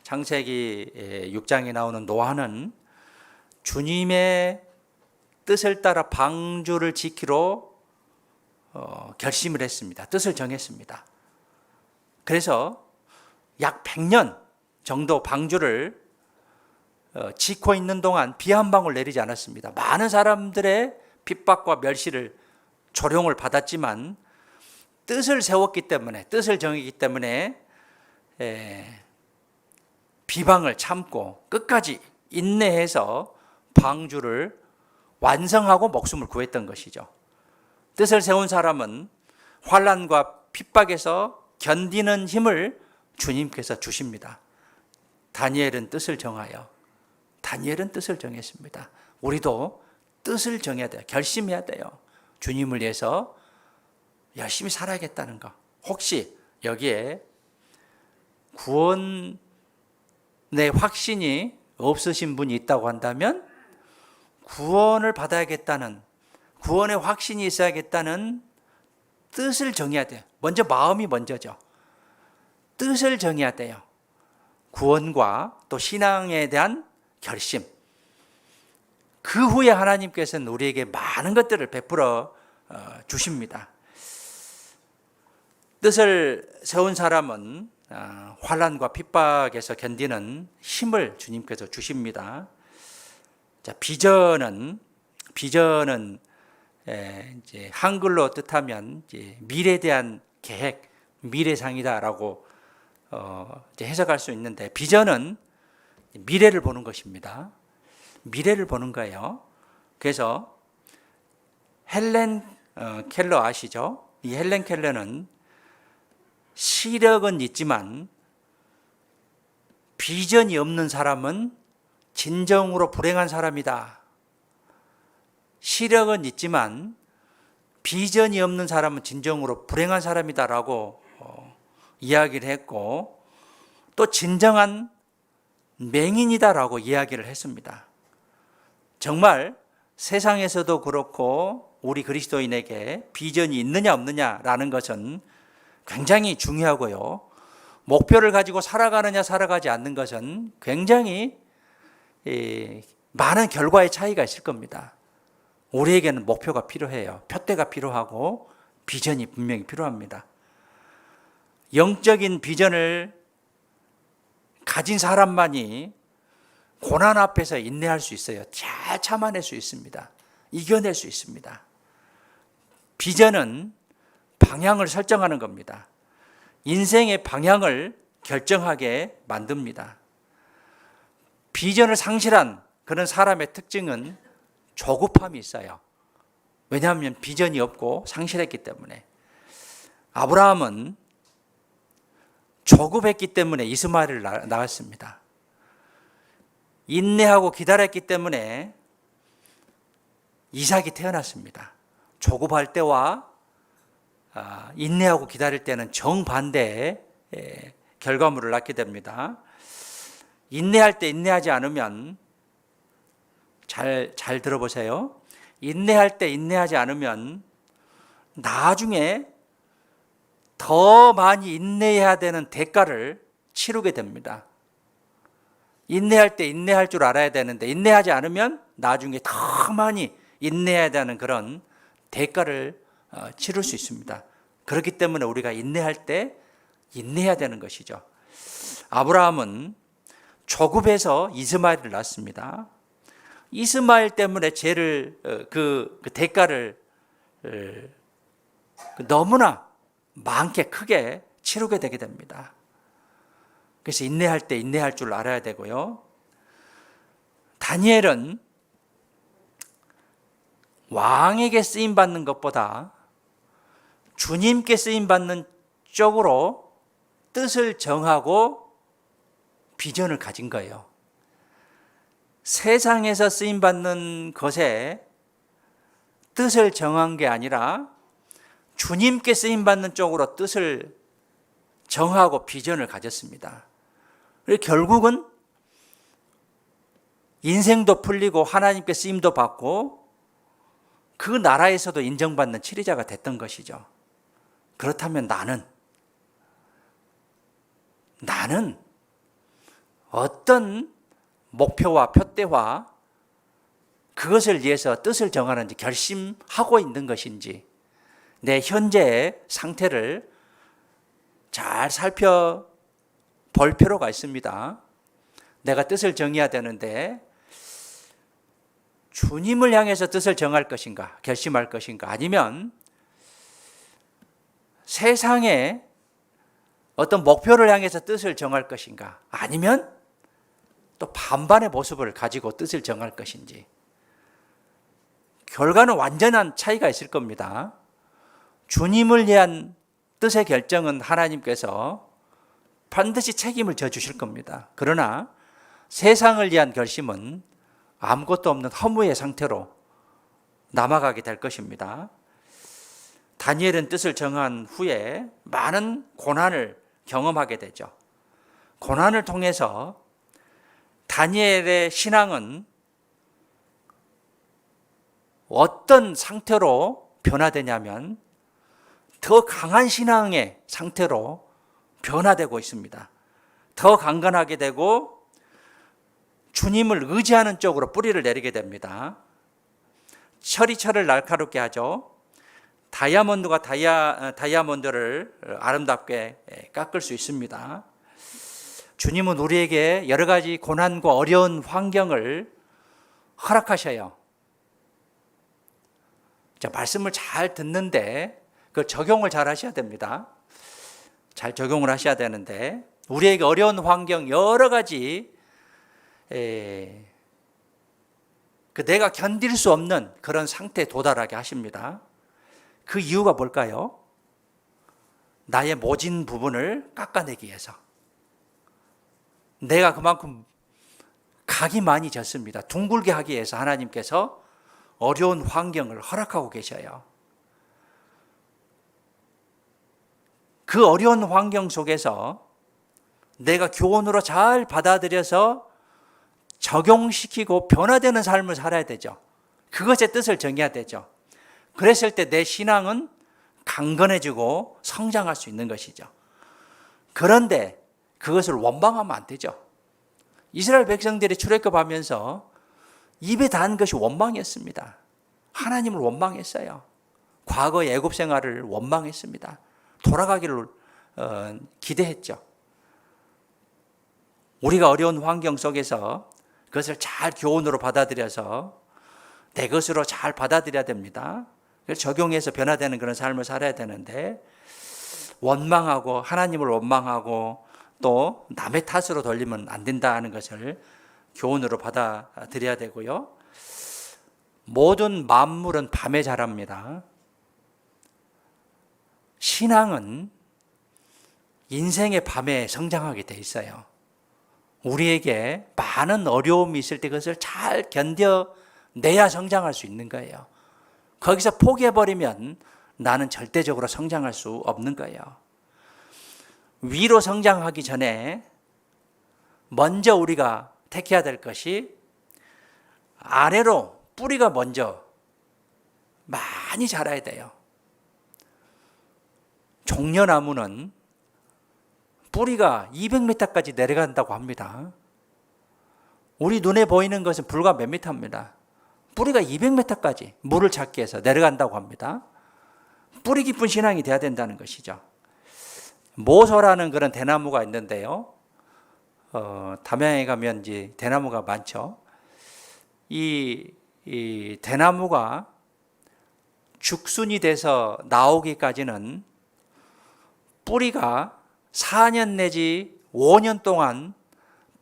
창세기 6장에 나오는 노아는 주님의 뜻을 따라 방주를 지키로 결심을 했습니다. 뜻을 정했습니다. 그래서 약 100년 정도 방주를 짓고 있는 동안 비 한 방울 내리지 않았습니다. 많은 사람들의 핍박과 멸시를 조롱을 받았지만 뜻을 세웠기 때문에, 뜻을 정했기 때문에 비방을 참고 끝까지 인내해서 방주를 완성하고 목숨을 구했던 것이죠. 뜻을 세운 사람은 환난과 핍박에서 견디는 힘을 주님께서 주십니다. 다니엘은 뜻을 정하여, 다니엘은 뜻을 정했습니다. 우리도 뜻을 정해야 돼요. 결심해야 돼요. 주님을 위해서 열심히 살아야겠다는 거. 혹시 여기에 구원의 확신이 없으신 분이 있다고 한다면 구원을 받아야겠다는, 구원의 확신이 있어야겠다는 뜻을 정해야 돼요. 먼저 마음이 먼저죠. 뜻을 정해야 돼요. 구원과 또 신앙에 대한 결심. 그 후에 하나님께서는 우리에게 많은 것들을 베풀어 주십니다. 뜻을 세운 사람은 환난과 핍박에서 견디는 힘을 주님께서 주십니다. 자, 비전은 이제 한글로 뜻하면 이제 미래에 대한 계획, 미래상이다라고 이제 해석할 수 있는데, 비전은 미래를 보는 것입니다. 미래를 보는 거예요. 그래서 헬렌 켈러 아시죠? 이 헬렌 켈러는 시력은 있지만 비전이 없는 사람은 진정으로 불행한 사람이다. 시력은 있지만 비전이 없는 사람은 진정으로 불행한 사람이다라고 이야기를 했고, 또 진정한 맹인이다라고 이야기를 했습니다. 정말 세상에서도 그렇고 우리 그리스도인에게 비전이 있느냐 없느냐라는 것은 굉장히 중요하고요. 목표를 가지고 살아가느냐 살아가지 않는 것은 굉장히 많은 결과의 차이가 있을 겁니다. 우리에게는 목표가 필요해요. 표대가 필요하고 비전이 분명히 필요합니다. 영적인 비전을 가진 사람만이 고난 앞에서 인내할 수 있어요. 잘 참아낼 수 있습니다. 이겨낼 수 있습니다. 비전은 방향을 설정하는 겁니다. 인생의 방향을 결정하게 만듭니다. 비전을 상실한 그런 사람의 특징은 조급함이 있어요. 왜냐하면 비전이 없고 상실했기 때문에. 아브라함은 조급했기 때문에 이스마엘을 낳았습니다. 인내하고 기다렸기 때문에 이삭이 태어났습니다. 조급할 때와 인내하고 기다릴 때는 정반대의 결과물을 낳게 됩니다. 인내할 때 인내하지 않으면, 잘 들어보세요. 인내할 때 인내하지 않으면 나중에 더 많이 인내해야 되는 대가를 치르게 됩니다. 인내할 때 인내할 줄 알아야 되는데 인내하지 않으면 나중에 더 많이 인내해야 되는 그런 대가를 치를 수 있습니다. 그렇기 때문에 우리가 인내할 때 인내해야 되는 것이죠. 아브라함은 초급에서 이스마엘을 낳습니다. 이스마엘 때문에 죄를 그 대가를 너무나 많게 크게 치르게 되게 됩니다. 그래서 인내할 때 인내할 줄 알아야 되고요. 다니엘은 왕에게 쓰임 받는 것보다 주님께 쓰임 받는 쪽으로 뜻을 정하고 비전을 가진 거예요. 세상에서 쓰임 받는 것에 뜻을 정한 게 아니라 주님께 쓰임 받는 쪽으로 뜻을 정하고 비전을 가졌습니다. 그리고 결국은 인생도 풀리고 하나님께 쓰임도 받고 그 나라에서도 인정받는 치리자가 됐던 것이죠. 그렇다면 나는 어떤 목표와 표대와 그것을 위해서 뜻을 정하는지 결심하고 있는 것인지 내 현재의 상태를 잘 살펴볼 필요가 있습니다. 내가 뜻을 정해야 되는데 주님을 향해서 뜻을 정할 것인가, 결심할 것인가, 아니면 세상에 어떤 목표를 향해서 뜻을 정할 것인가, 아니면 또 반반의 모습을 가지고 뜻을 정할 것인지 결과는 완전한 차이가 있을 겁니다. 주님을 위한 뜻의 결정은 하나님께서 반드시 책임을 져주실 겁니다. 그러나 세상을 위한 결심은 아무것도 없는 허무의 상태로 남아가게 될 것입니다. 다니엘은 뜻을 정한 후에 많은 고난을 경험하게 되죠. 고난을 통해서 다니엘의 신앙은 어떤 상태로 변화되냐면 더 강한 신앙의 상태로 변화되고 있습니다. 더 강건하게 되고 주님을 의지하는 쪽으로 뿌리를 내리게 됩니다. 철이 철을 날카롭게 하죠. 다이아몬드가 다이아몬드를 아름답게 깎을 수 있습니다. 주님은 우리에게 여러 가지 고난과 어려운 환경을 허락하셔요. 자, 말씀을 잘 듣는데 그 적용을 잘 하셔야 됩니다. 잘 적용을 하셔야 되는데 우리에게 어려운 환경 여러 가지 내가 견딜 수 없는 그런 상태에 도달하게 하십니다. 그 이유가 뭘까요? 나의 모진 부분을 깎아내기 위해서. 내가 그만큼 각이 많이 졌습니다. 둥글게 하기 위해서 하나님께서 어려운 환경을 허락하고 계셔요. 그 어려운 환경 속에서 내가 교훈으로 잘 받아들여서 적용시키고 변화되는 삶을 살아야 되죠. 그것의 뜻을 정해야 되죠. 그랬을 때 내 신앙은 강건해지고 성장할 수 있는 것이죠. 그런데 그것을 원망하면 안 되죠. 이스라엘 백성들이 출애굽하면서 입에 단 것이 원망이었습니다. 하나님을 원망했어요. 과거 애굽 생활을 원망했습니다. 돌아가기를 기대했죠. 우리가 어려운 환경 속에서 그것을 잘 교훈으로 받아들여서 내 것으로 잘 받아들여야 됩니다. 그래서 적용해서 변화되는 그런 삶을 살아야 되는데 원망하고 하나님을 원망하고 또 남의 탓으로 돌리면 안 된다는 것을 교훈으로 받아들여야 되고요. 모든 만물은 밤에 자랍니다. 신앙은 인생의 밤에 성장하게 돼 있어요. 우리에게 많은 어려움이 있을 때 그것을 잘 견뎌내야 성장할 수 있는 거예요. 거기서 포기해버리면 나는 절대적으로 성장할 수 없는 거예요. 위로 성장하기 전에 먼저 우리가 택해야 될 것이 아래로 뿌리가 먼저 많이 자라야 돼요. 종려나무는 뿌리가 200m까지 내려간다고 합니다. 우리 눈에 보이는 것은 불과 몇 미터입니다. 뿌리가 200m까지 물을 찾기 위해서 내려간다고 합니다. 뿌리 깊은 신앙이 돼야 된다는 것이죠. 모소라는 그런 대나무가 있는데요. 담양에 가면 이제 대나무가 많죠. 이 대나무가 죽순이 돼서 나오기까지는 뿌리가 4년 내지 5년 동안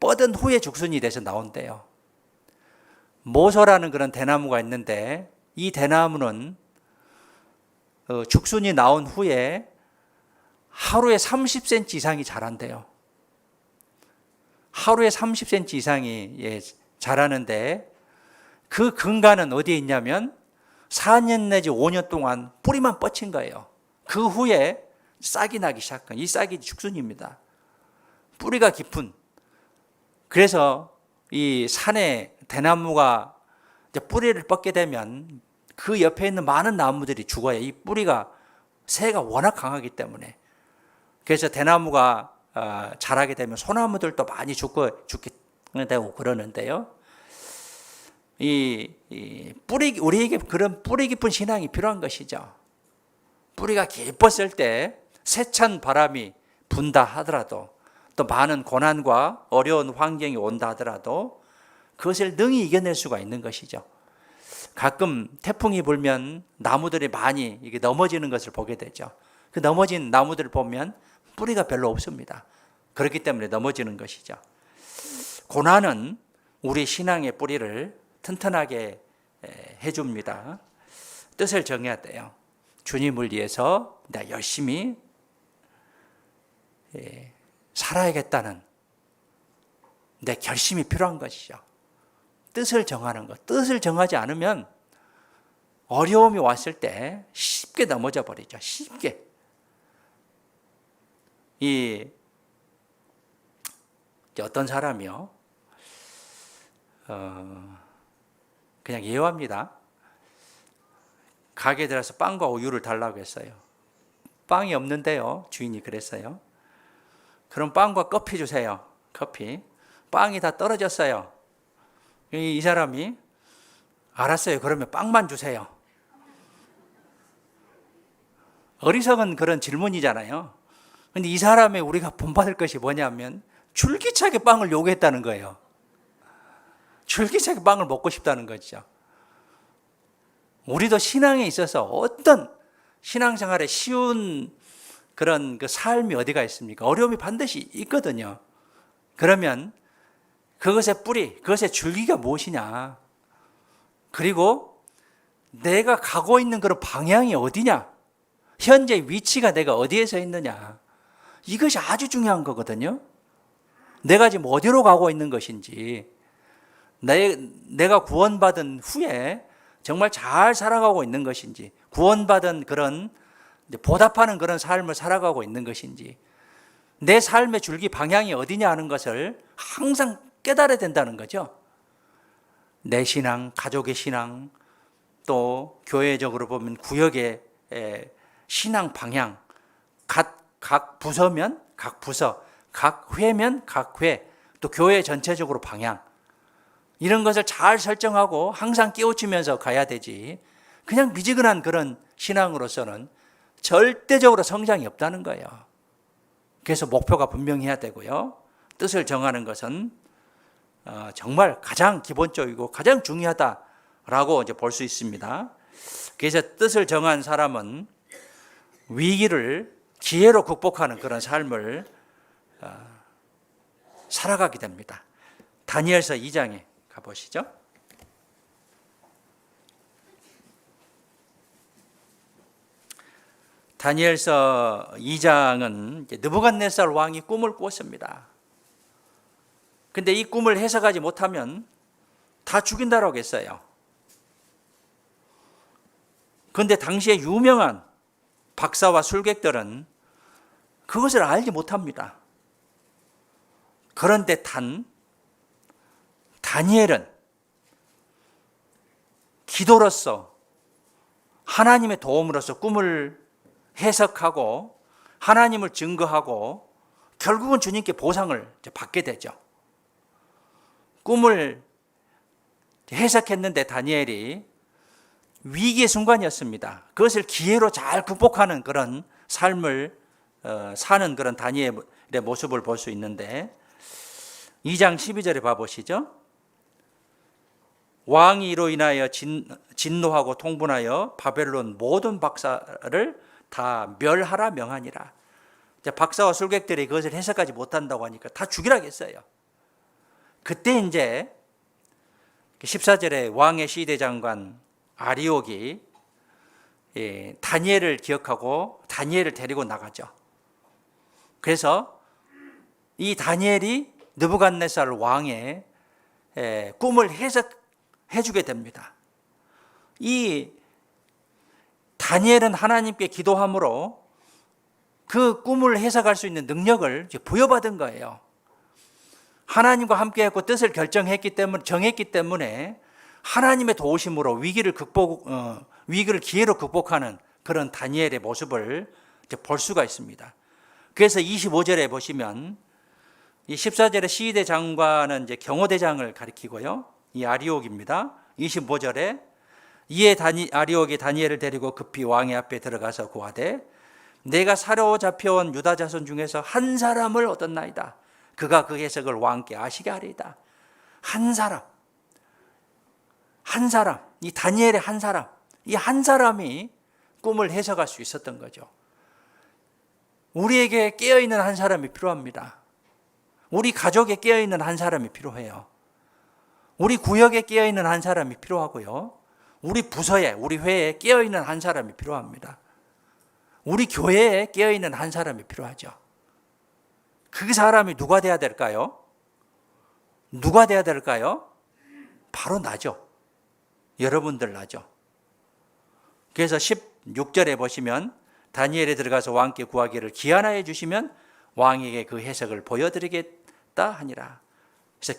뻗은 후에 죽순이 돼서 나온대요. 모소라는 그런 대나무가 있는데 이 대나무는 죽순이 나온 후에 하루에 30cm 이상이 자란대요. 하루에 30cm 이상이 자라는데 그 근간은 어디에 있냐면 4년 내지 5년 동안 뿌리만 뻗친 거예요. 그 후에 싹이 나기 시작한 이 싹이 죽순입니다. 뿌리가 깊은. 그래서 이 산에 대나무가 이제 뿌리를 뻗게 되면 그 옆에 있는 많은 나무들이 죽어요. 이 뿌리가 새가 워낙 강하기 때문에. 그래서 대나무가 자라게 되면 소나무들도 많이 죽게 되고 그러는데요. 이 뿌리, 우리에게 그런 뿌리 깊은 신앙이 필요한 것이죠. 뿌리가 깊었을 때 세찬 바람이 분다 하더라도 또 많은 고난과 어려운 환경이 온다 하더라도 그것을 능히 이겨낼 수가 있는 것이죠. 가끔 태풍이 불면 나무들이 많이 이게 넘어지는 것을 보게 되죠. 그 넘어진 나무들을 보면 뿌리가 별로 없습니다. 그렇기 때문에 넘어지는 것이죠. 고난은 우리 신앙의 뿌리를 튼튼하게 해줍니다. 뜻을 정해야 돼요. 주님을 위해서 내가 열심히 살아야겠다는 내 결심이 필요한 것이죠. 뜻을 정하는 것. 뜻을 정하지 않으면 어려움이 왔을 때 쉽게 넘어져 버리죠. 쉽게. 어떤 사람이요. 그냥 예화입니다. 가게에 들어서 빵과 우유를 달라고 했어요. 빵이 없는데요. 주인이 그랬어요. 그럼 빵과 커피 주세요. 커피. 빵이 다 떨어졌어요. 이 사람이 알았어요. 그러면 빵만 주세요. 어리석은 그런 질문이잖아요. 근데 이 사람의 우리가 본받을 것이 뭐냐면 줄기차게 빵을 요구했다는 거예요. 줄기차게 빵을 먹고 싶다는 거죠. 우리도 신앙에 있어서 어떤 신앙생활에 쉬운 그런 그 삶이 어디가 있습니까? 어려움이 반드시 있거든요. 그러면 그것의 뿌리, 그것의 줄기가 무엇이냐? 그리고 내가 가고 있는 그런 방향이 어디냐? 현재 위치가 내가 어디에 서 있느냐? 이것이 아주 중요한 거거든요. 내가 지금 어디로 가고 있는 것인지, 내가 구원받은 후에 정말 잘 살아가고 있는 것인지, 구원받은 그런 보답하는 그런 삶을 살아가고 있는 것인지, 내 삶의 줄기 방향이 어디냐 하는 것을 항상 깨달아야 된다는 거죠. 내 신앙, 가족의 신앙, 또 교회적으로 보면 구역의 신앙 방향, 각 부서면 각 부서, 각 회면 각 회, 또 교회 전체적으로 방향, 이런 것을 잘 설정하고 항상 깨우치면서 가야 되지, 그냥 미지근한 그런 신앙으로서는 절대적으로 성장이 없다는 거예요. 그래서 목표가 분명히 해야 되고요. 뜻을 정하는 것은 정말 가장 기본적이고 가장 중요하다라고 이제 볼 수 있습니다. 그래서 뜻을 정한 사람은 위기를 기회로 극복하는 그런 삶을 살아가게 됩니다. 다니엘서 2장에 가보시죠. 다니엘서 2장은 느부갓네살 왕이 꿈을 꾸었습니다. 근데 이 꿈을 해석하지 못하면 다 죽인다라고 했어요. 그런데 당시에 유명한 박사와 술객들은 그것을 알지 못합니다. 그런데 다니엘은 기도로서 하나님의 도움으로서 꿈을 해석하고 하나님을 증거하고 결국은 주님께 보상을 받게 되죠. 꿈을 해석했는데 다니엘이 위기의 순간이었습니다. 그것을 기회로 잘 극복하는 그런 삶을 사는 그런 다니엘의 모습을 볼 수 있는데 2장 12절에 봐보시죠. 왕이 이로 인하여 진노하고 통분하여 바벨론 모든 박사를 다 멸하라 명하니라. 박사와 술객들이 그것을 해석하지 못한다고 하니까 다 죽이라겠어요. 그때 이제 14절에 왕의 시대장관 아리옥이 다니엘을 기억하고 다니엘을 데리고 나가죠. 그래서 이 다니엘이 느부갓네살 왕의 꿈을 해석해 주게 됩니다. 이 다니엘은 하나님께 기도함으로 그 꿈을 해석할 수 있는 능력을 부여받은 거예요. 하나님과 함께했고 뜻을 정했기 때문에 하나님의 도우심으로 위기를 기회로 극복하는 그런 다니엘의 모습을 볼 수가 있습니다. 그래서 25절에 보시면 이 14절에 시대 장관은 이제 경호대장을 가리키고요. 이 아리옥입니다. 25절에 이에 아리옥이 다니엘을 데리고 급히 왕의 앞에 들어가서 고하되 내가 사로잡혀온 유다 자손 중에서 한 사람을 얻었나이다. 그가 그 해석을 왕께 아시게 하리이다. 한 사람, 이 다니엘의 한 사람, 이 한 사람이 꿈을 해석할 수 있었던 거죠. 우리에게 깨어있는 한 사람이 필요합니다. 우리 가족에 깨어있는 한 사람이 필요해요. 우리 구역에 깨어있는 한 사람이 필요하고요. 우리 부서에, 우리 회에 깨어있는 한 사람이 필요합니다. 우리 교회에 깨어있는 한 사람이 필요하죠. 그 사람이 누가 돼야 될까요? 누가 돼야 될까요? 바로 나죠. 여러분들 나죠. 그래서 16절에 보시면 다니엘에 들어가서 왕께 구하기를 기한하여 주시면 왕에게 그 해석을 보여드리겠다 하니라. 그래서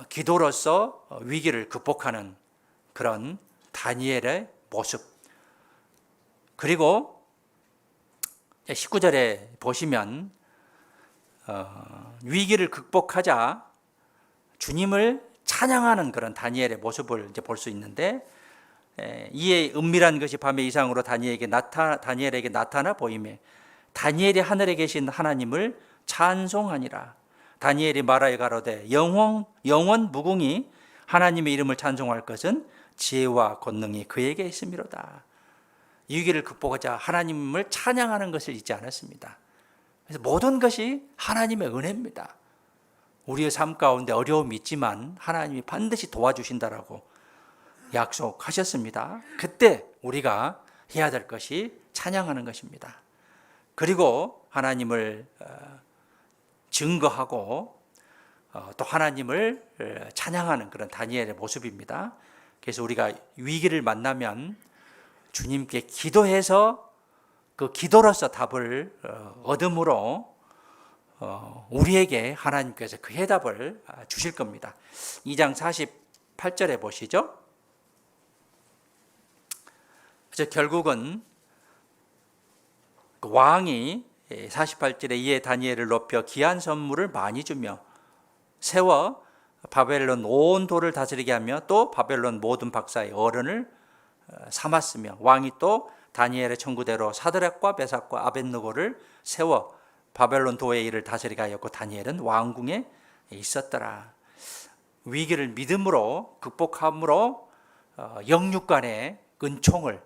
기도로서 위기를 극복하는 그런 다니엘의 모습. 그리고 19절에 보시면 위기를 극복하자 주님을 찬양하는 그런 다니엘의 모습을 이제 볼 수 있는데 이에 은밀한 것이 밤의 이상으로 다니엘에게 나타나 보이매 다니엘이 하늘에 계신 하나님을 찬송하니라. 다니엘이 말하여 가로되 영원 무궁히 하나님의 이름을 찬송할 것은 지혜와 권능이 그에게 있음이로다. 위기를 극복하자 하나님을 찬양하는 것을 잊지 않았습니다. 그래서 모든 것이 하나님의 은혜입니다. 우리의 삶 가운데 어려움이 있지만 하나님이 반드시 도와주신다라고 약속하셨습니다. 그때 우리가 해야 될 것이 찬양하는 것입니다. 그리고 하나님을 증거하고 또 하나님을 찬양하는 그런 다니엘의 모습입니다. 그래서 우리가 위기를 만나면 주님께 기도해서 그 기도로서 답을 얻음으로 우리에게 하나님께서 그 해답을 주실 겁니다. 2장 48절에 보시죠. 그래서 결국은 왕이 48절에 이에 다니엘을 높여 귀한 선물을 많이 주며 세워 바벨론 온 도를 다스리게 하며 또 바벨론 모든 박사의 어른을 삼았으며 왕이 또 다니엘의 청구대로 사드락과 메삭과 아벳느고를 세워 바벨론 도의 일을 다스리게 하였고 다니엘은 왕궁에 있었더라. 위기를 믿음으로 극복함으로 영육간의 은총을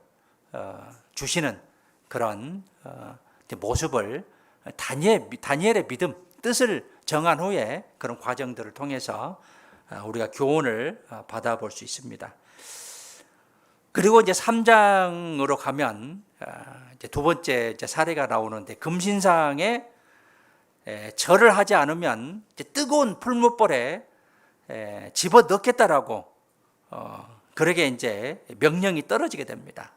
주시는 그런 모습을 다니엘의 믿음, 뜻을 정한 후에 그런 과정들을 통해서 우리가 교훈을 받아볼 수 있습니다. 그리고 이제 3장으로 가면 이제 두 번째 사례가 나오는데 금신상에 절을 하지 않으면 이제 뜨거운 풀무불에 집어 넣겠다라고 그러게 이제 명령이 떨어지게 됩니다.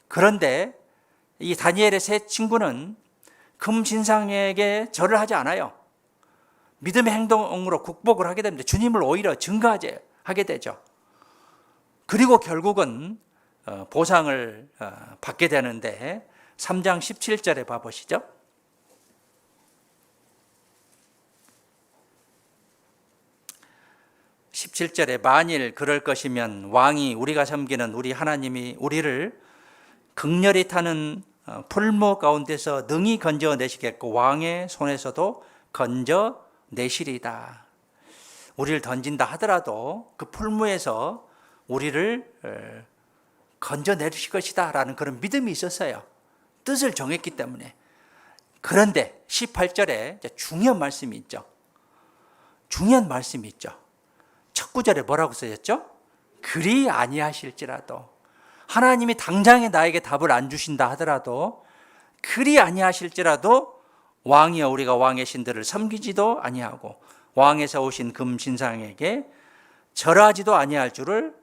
그런데 이 다니엘의 세 친구는 금신상에게 절을 하지 않아요. 믿음의 행동으로 극복을 하게 됩니다. 주님을 오히려 증거하게 되죠. 그리고 결국은 보상을 받게 되는데 3장 17절에 봐보시죠. 17절에 만일 그럴 것이면 왕이 우리가 섬기는 우리 하나님이 우리를 극렬히 타는 풀무 가운데서 능히 건져내시겠고 왕의 손에서도 건져내시리다. 우리를 던진다 하더라도 그 풀무에서 우리를 건져내실 것이다 라는 그런 믿음이 있었어요. 뜻을 정했기 때문에. 그런데 18절에 중요한 말씀이 있죠. 중요한 말씀이 있죠. 첫 구절에 뭐라고 써졌죠? 그리 아니하실지라도, 하나님이 당장에 나에게 답을 안 주신다 하더라도, 그리 아니하실지라도 왕이여 우리가 왕의 신들을 섬기지도 아니하고 왕에서 오신 금 신상에게 절하지도 아니할 줄을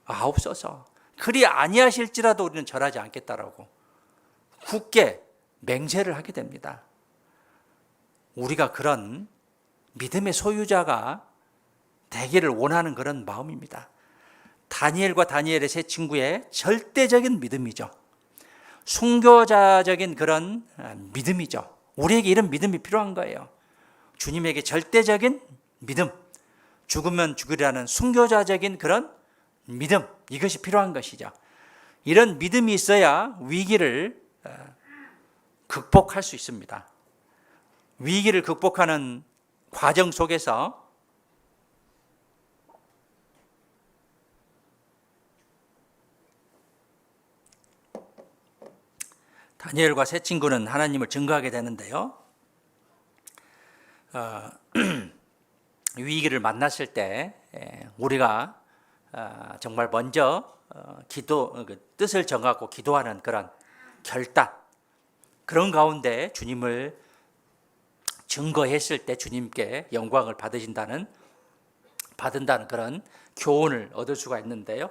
아옵소서. 그리 아니하실지라도 우리는 절하지 않겠다라고 굳게 맹세를 하게 됩니다. 우리가 그런 믿음의 소유자가 되기를 원하는 그런 마음입니다. 다니엘과 다니엘의 세 친구의 절대적인 믿음이죠. 순교자적인 그런 믿음이죠. 우리에게 이런 믿음이 필요한 거예요. 주님에게 절대적인 믿음, 죽으면 죽으리라는 순교자적인 그런 믿음, 이것이 필요한 것이죠. 이런 믿음이 있어야 위기를 극복할 수 있습니다. 위기를 극복하는 과정 속에서 다니엘과 세 친구는 하나님을 증거하게 되는데요. 위기를 만났을 때 우리가 정말 먼저 뜻을 정하고 기도하는 그런 결단, 그런 가운데 주님을 증거했을 때 주님께 영광을 받는다는 그런 교훈을 얻을 수가 있는데요.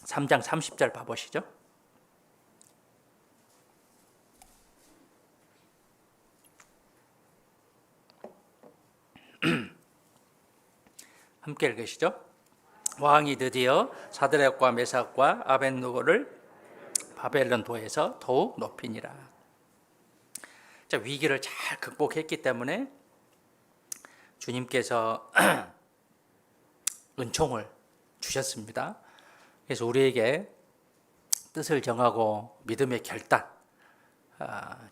3장 30절 봐보시죠. 함께 읽으시죠. 왕이 드디어 사드락과 메삭과 아벳느고를 바벨론 도에서 더욱 높이니라. 자, 위기를 잘 극복했기 때문에 주님께서 은총을 주셨습니다. 그래서 우리에게 뜻을 정하고 믿음의 결단,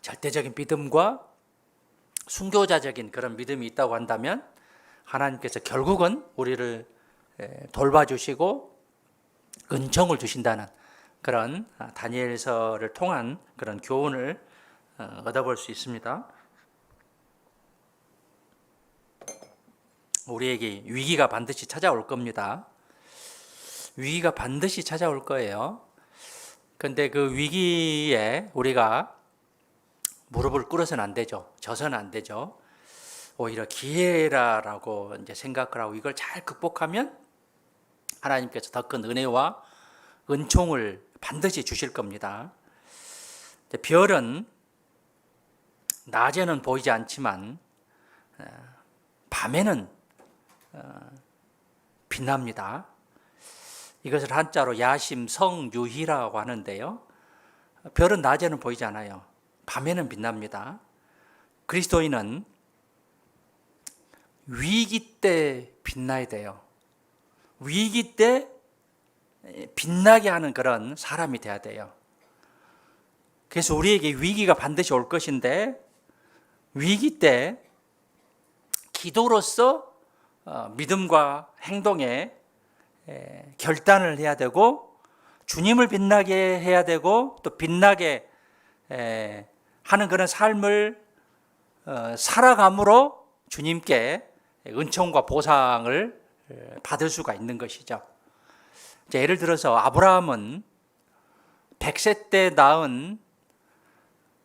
절대적인 믿음과 순교자적인 그런 믿음이 있다고 한다면 하나님께서 결국은 우리를 돌봐주시고 은총을 주신다는 그런 다니엘서를 통한 그런 교훈을 얻어볼 수 있습니다. 우리에게 위기가 반드시 찾아올 겁니다. 위기가 반드시 찾아올 거예요. 그런데 그 위기에 우리가 무릎을 꿇어서는 안 되죠. 져서는 안 되죠. 오히려 기회라고 이제 생각을 하고 이걸 잘 극복하면 하나님께서 더 큰 은혜와 은총을 반드시 주실 겁니다. 별은 낮에는 보이지 않지만 밤에는 빛납니다. 이것을 한자로 야심성유희라고 하는데요. 별은 낮에는 보이지 않아요. 밤에는 빛납니다. 그리스도인은 위기 때 빛나야 돼요. 위기 때 빛나게 하는 그런 사람이 돼야 돼요. 그래서 우리에게 위기가 반드시 올 것인데 위기 때 기도로서 믿음과 행동에 결단을 해야 되고 주님을 빛나게 해야 되고 또 빛나게 하는 그런 삶을 살아감으로 주님께 은총과 보상을 받을 수가 있는 것이죠. 예를 들어서 아브라함은 100세 때 낳은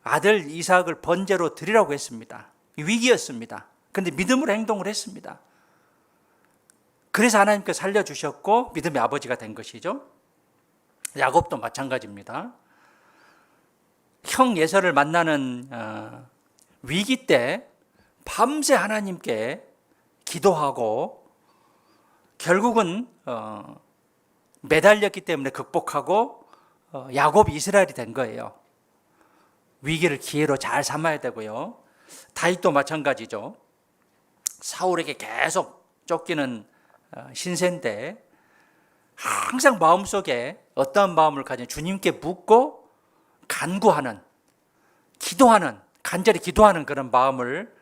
아들 이삭을 번제로 드리라고 했습니다. 위기였습니다. 그런데 믿음으로 행동을 했습니다. 그래서 하나님께서 살려주셨고 믿음의 아버지가 된 것이죠. 야곱도 마찬가지입니다. 형 예서를 만나는 위기 때 밤새 하나님께 기도하고 결국은 매달렸기 때문에 극복하고 야곱 이스라엘이 된 거예요. 위기를 기회로 잘 삼아야 되고요. 다윗도 마찬가지죠. 사울에게 계속 쫓기는 신세인데 항상 마음속에 어떠한 마음을 가진 주님께 묻고 간구하는, 기도하는, 간절히 기도하는 그런 마음을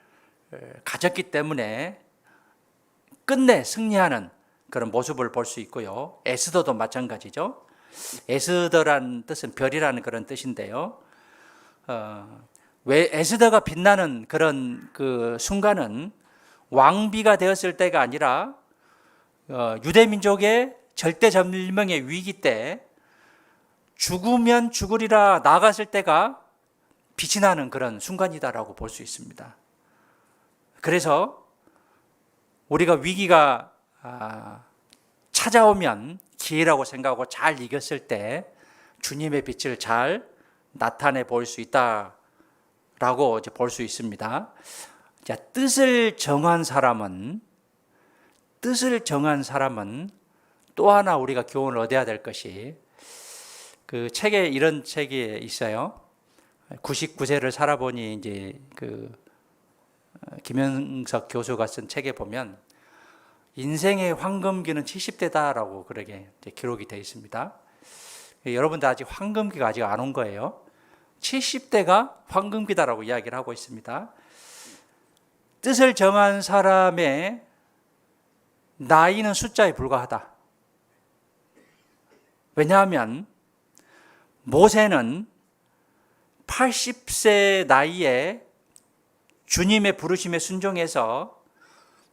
가졌기 때문에 끝내 승리하는 그런 모습을 볼 수 있고요. 에스더도 마찬가지죠. 에스더란 뜻은 별이라는 그런 뜻인데요. 왜 에스더가 빛나는 그런 그 순간은 왕비가 되었을 때가 아니라 유대 민족의 절대절명의 위기 때 죽으면 죽으리라 나갔을 때가 빛이 나는 그런 순간이다라고 볼 수 있습니다. 그래서 우리가 위기가 찾아오면 기회라고 생각하고 잘 이겼을 때 주님의 빛을 잘 나타내 볼 수 있다라고 이제 볼 수 있습니다. 자, 뜻을 정한 사람은 또 하나 우리가 교훈을 얻어야 될 것이, 그 책에 이런 책이 있어요. 99세를 살아보니 이제 김영석 교수가 쓴 책에 보면 인생의 황금기는 70대다라고 그렇게 기록이 되어 있습니다. 여러분들 아직 황금기가 아직 안 온 거예요. 70대가 황금기다라고 이야기를 하고 있습니다. 뜻을 정한 사람의 나이는 숫자에 불과하다. 왜냐하면 모세는 80세 나이에 주님의 부르심에 순종해서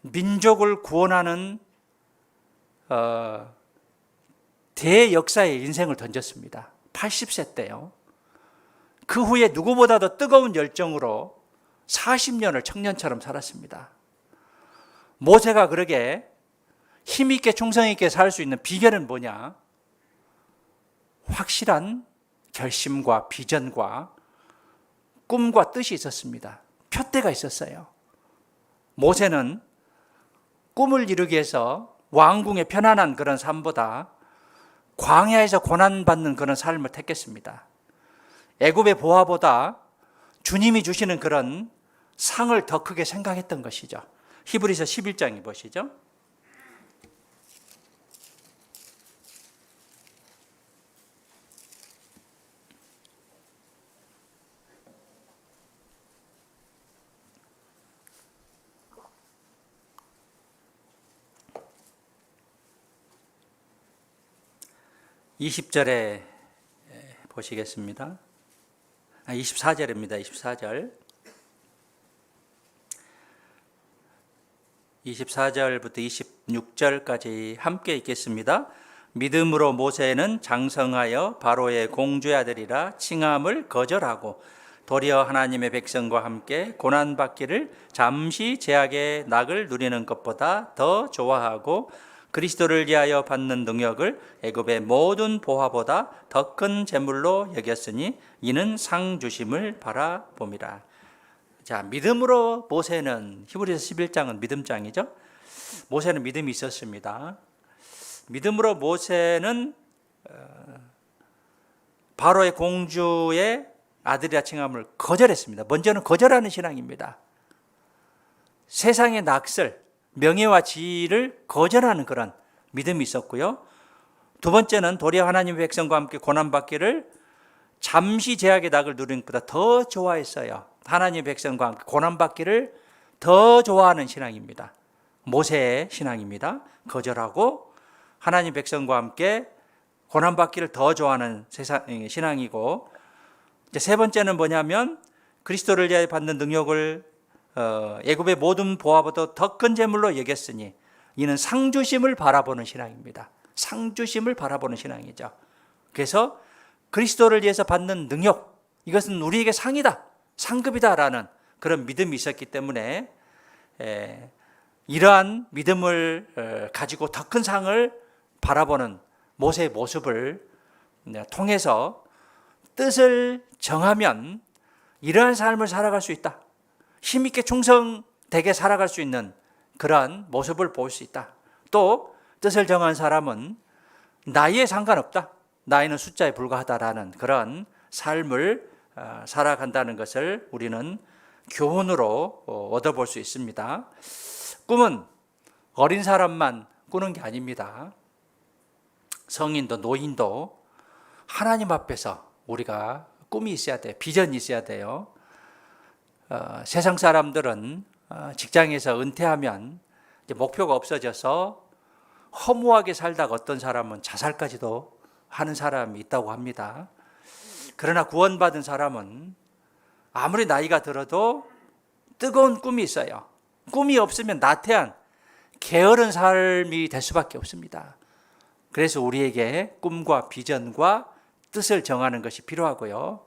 민족을 구원하는 대역사의 인생을 던졌습니다. 80세 때요. 그 후에 누구보다도 뜨거운 열정으로 40년을 청년처럼 살았습니다. 모세가 그러게 힘있게 충성있게 살 수 있는 비결은 뭐냐? 확실한 결심과 비전과 꿈과 뜻이 있었습니다. 표대가 있었어요. 모세는 꿈을 이루기 위해서 왕궁의 편안한 그런 삶보다 광야에서 고난받는 그런 삶을 택했습니다. 애굽의 보화보다 주님이 주시는 그런 상을 더 크게 생각했던 것이죠. 히브리서 11장에 보시죠. (20절에) 보시겠습니다. 24절입니다. 24절. 24절부터 26절까지 함께 읽겠습니다. 믿음으로 모세는 장성하여 바로의 공주의 아들이라 칭함을 거절하고 도리어 하나님의 백성과 함께 고난받기를 잠시 제약의 낙을 누리는 것보다 더 좋아하고 그리스도를 위하여 받는 능력을 애굽의 모든 보화보다 더 큰 재물로 여겼으니 이는 상 주심을 바라봄이라. 자, 믿음으로 모세는, 히브리서 11장은 믿음장이죠. 모세는 믿음이 있었습니다. 믿음으로 모세는 바로의 공주의 아들이라 칭함을 거절했습니다. 먼저는 거절하는 신앙입니다. 세상의 낙설, 명예와 지위를 거절하는 그런 믿음이 있었고요. 두 번째는 도리어 하나님의 백성과 함께 고난받기를 잠시 제약의 낙을 누리는 것보다 더 좋아했어요. 하나님의 백성과 함께 고난받기를 더 좋아하는 신앙입니다. 모세의 신앙입니다. 거절하고 하나님 백성과 함께 고난받기를 더 좋아하는 신앙이고, 이제 세 번째는 뭐냐면 그리스도를 위하여 받는 능력을 애굽의 모든 보화보다 더 큰 재물로 여겼으니 이는 상주심을 바라보는 신앙입니다. 상주심을 바라보는 신앙이죠. 그래서 그리스도를 위해서 받는 능력, 이것은 우리에게 상이다, 상급이다라는 그런 믿음이 있었기 때문에 이러한 믿음을 가지고 더 큰 상을 바라보는 모세의 모습을 통해서 뜻을 정하면 이러한 삶을 살아갈 수 있다, 힘있게 충성되게 살아갈 수 있는 그러한 모습을 볼 수 있다. 또 뜻을 정한 사람은 나이에 상관없다. 나이는 숫자에 불과하다라는 그런 삶을 살아간다는 것을 우리는 교훈으로 얻어볼 수 있습니다. 꿈은 어린 사람만 꾸는 게 아닙니다. 성인도 노인도 하나님 앞에서 우리가 꿈이 있어야 돼요. 비전이 있어야 돼요. 세상 사람들은 직장에서 은퇴하면 이제 목표가 없어져서 허무하게 살다가 어떤 사람은 자살까지도 하는 사람이 있다고 합니다. 그러나 구원받은 사람은 아무리 나이가 들어도 뜨거운 꿈이 있어요. 꿈이 없으면 나태한 게으른 삶이 될 수밖에 없습니다. 그래서 우리에게 꿈과 비전과 뜻을 정하는 것이 필요하고요.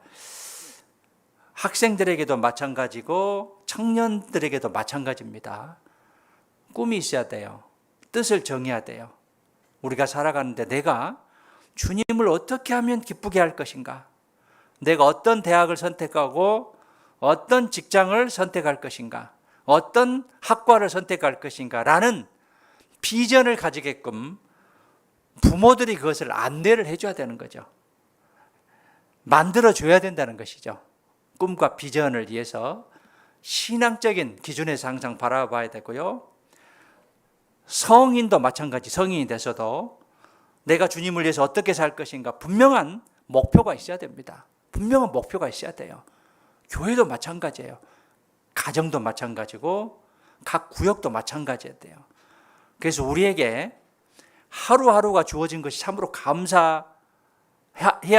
학생들에게도 마찬가지고 청년들에게도 마찬가지입니다. 꿈이 있어야 돼요. 뜻을 정해야 돼요. 우리가 살아가는데 내가 주님을 어떻게 하면 기쁘게 할 것인가? 내가 어떤 대학을 선택하고 어떤 직장을 선택할 것인가? 어떤 학과를 선택할 것인가? 라는 비전을 가지게끔 부모들이 그것을 안내를 해줘야 되는 거죠. 만들어줘야 된다는 것이죠. 꿈과 비전을 위해서 신앙적인 기준에서 항상 바라봐야 되고요. 성인도 마찬가지, 성인이 돼서도 내가 주님을 위해서 어떻게 살 것인가 분명한 목표가 있어야 됩니다. 분명한 목표가 있어야 돼요. 교회도 마찬가지예요. 가정도 마찬가지고 각 구역도 마찬가지예요. 그래서 우리에게 하루하루가 주어진 것이 참으로 감사해야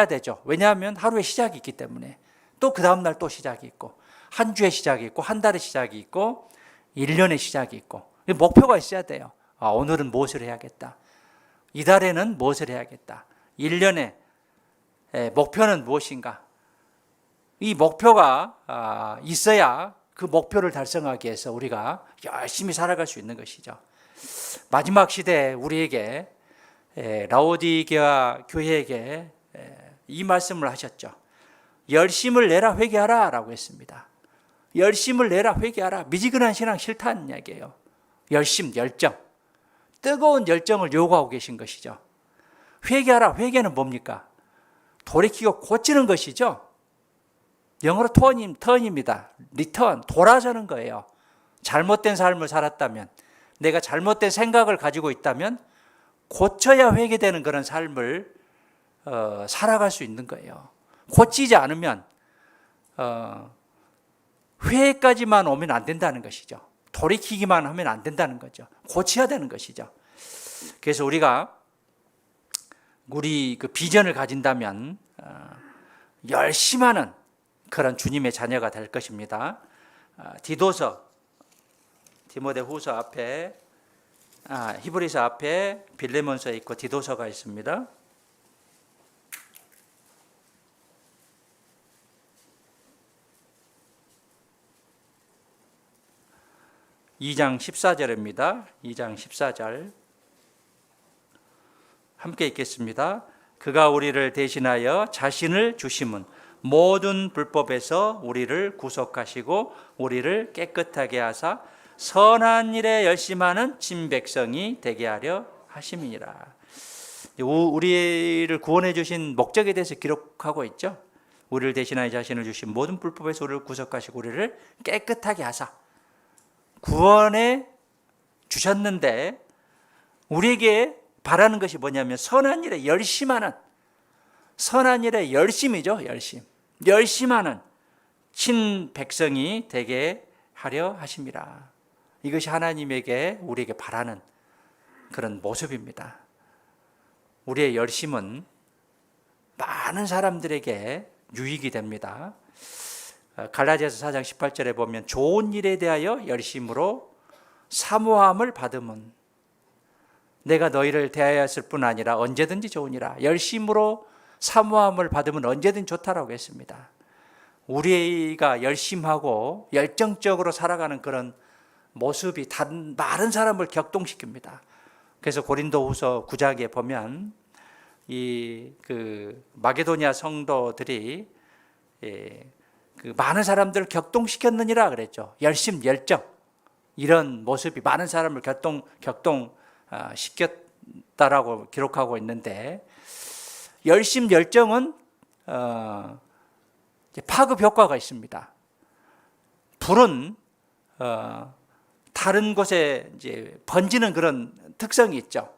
되죠. 왜냐하면 하루의 시작이 있기 때문에 또 그 다음날 또 시작이 있고 한 주의 시작이 있고 한 달의 시작이 있고 1년의 시작이 있고 목표가 있어야 돼요. 오늘은 무엇을 해야겠다. 이달에는 무엇을 해야겠다. 1년의 목표는 무엇인가. 이 목표가 있어야 그 목표를 달성하기 위해서 우리가 열심히 살아갈 수 있는 것이죠. 마지막 시대에 우리에게 라오디게아 교회에게 이 말씀을 하셨죠. 열심을 내라 회개하라 라고 했습니다. 열심을 내라 회개하라. 미지근한 신앙 싫다는 이야기예요. 열심, 열정, 뜨거운 열정을 요구하고 계신 것이죠. 회개하라. 회개는 뭡니까? 돌이키고 고치는 것이죠. 영어로 턴입니다. 리턴, 돌아서는 거예요. 잘못된 삶을 살았다면, 내가 잘못된 생각을 가지고 있다면 고쳐야 회개되는 그런 삶을 살아갈 수 있는 거예요. 고치지 않으면 회개까지만 오면 안 된다는 것이죠. 돌이키기만 하면 안 된다는 거죠. 고쳐야 되는 것이죠. 그래서 우리가 우리 그 비전을 가진다면 열심하는 그런 주님의 자녀가 될 것입니다. 디모데후서 앞에 히브리서 앞에 빌레몬서 있고 디도서가 있습니다. 2장 14절입니다. 2장 14절 함께 읽겠습니다. 그가 우리를 대신하여 자신을 주심은 모든 불법에서 우리를 구속하시고 우리를 깨끗하게 하사 선한 일에 열심하는 친백성이 되게 하려 하심이니라. 우리를 구원해 주신 목적에 대해서 기록하고 있죠. 우리를 대신하여 자신을 주신 모든 불법에서 우리를 구속하시고 우리를 깨끗하게 하사. 구원해 주셨는데 우리에게 바라는 것이 뭐냐면 선한 일에 열심하는, 선한 일에 열심이죠. 열심하는 친백성이 되게 하려 하심이라. 이것이 하나님에게 우리에게 바라는 그런 모습입니다. 우리의 열심은 많은 사람들에게 유익이 됩니다. 갈라디아서 4장 18절에 보면 좋은 일에 대하여 열심으로 사모함을 받음은 내가 너희를 대하였을 뿐 아니라 언제든지 좋으니라. 열심으로 사모함을 받으면 언제든지 좋다라고 했습니다. 우리가 열심하고 열정적으로 살아가는 그런 모습이 많은 사람을 격동시킵니다. 그래서 고린도후서 9장에 보면 마게도니아 성도들이 그 많은 사람들을 격동시켰느니라 그랬죠. 열정 이런 모습이 많은 사람을 격동시켰다라고 기록하고 있는데 열심 열정은 파급 효과가 있습니다. 불은 다른 곳에 이제 번지는 그런 특성이 있죠.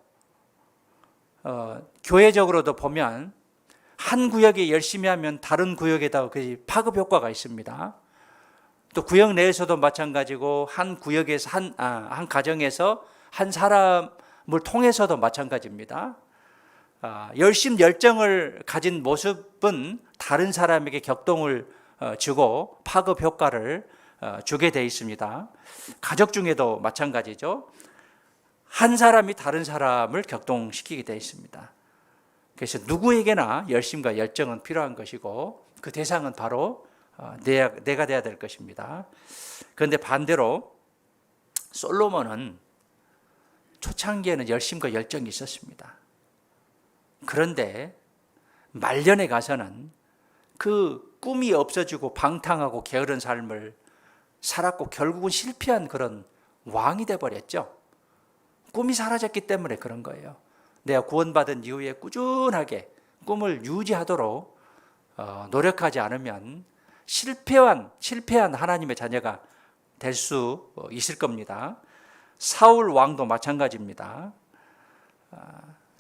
교회적으로도 보면 한 구역에 열심히 하면 다른 구역에다 그 파급 효과가 있습니다. 또 구역 내에서도 마찬가지고 한 구역에서 한 가정에서 한 사람을 통해서도 마찬가지입니다. 열심 열정을 가진 모습은 다른 사람에게 격동을 주고 파급 효과를 주게 돼 있습니다. 가족 중에도 마찬가지죠. 한 사람이 다른 사람을 격동시키게 돼 있습니다. 그래서 누구에게나 열심과 열정은 필요한 것이고 그 대상은 바로 내가 돼야 될 것입니다. 그런데 반대로 솔로몬은 초창기에는 열심과 열정이 있었습니다. 그런데 말년에 가서는 그 꿈이 없어지고 방탕하고 게으른 삶을 살았고 결국은 실패한 그런 왕이 돼버렸죠. 꿈이 사라졌기 때문에 그런 거예요. 내가 구원받은 이후에 꾸준하게 꿈을 유지하도록 노력하지 않으면 실패한 하나님의 자녀가 될 수 있을 겁니다. 사울 왕도 마찬가지입니다.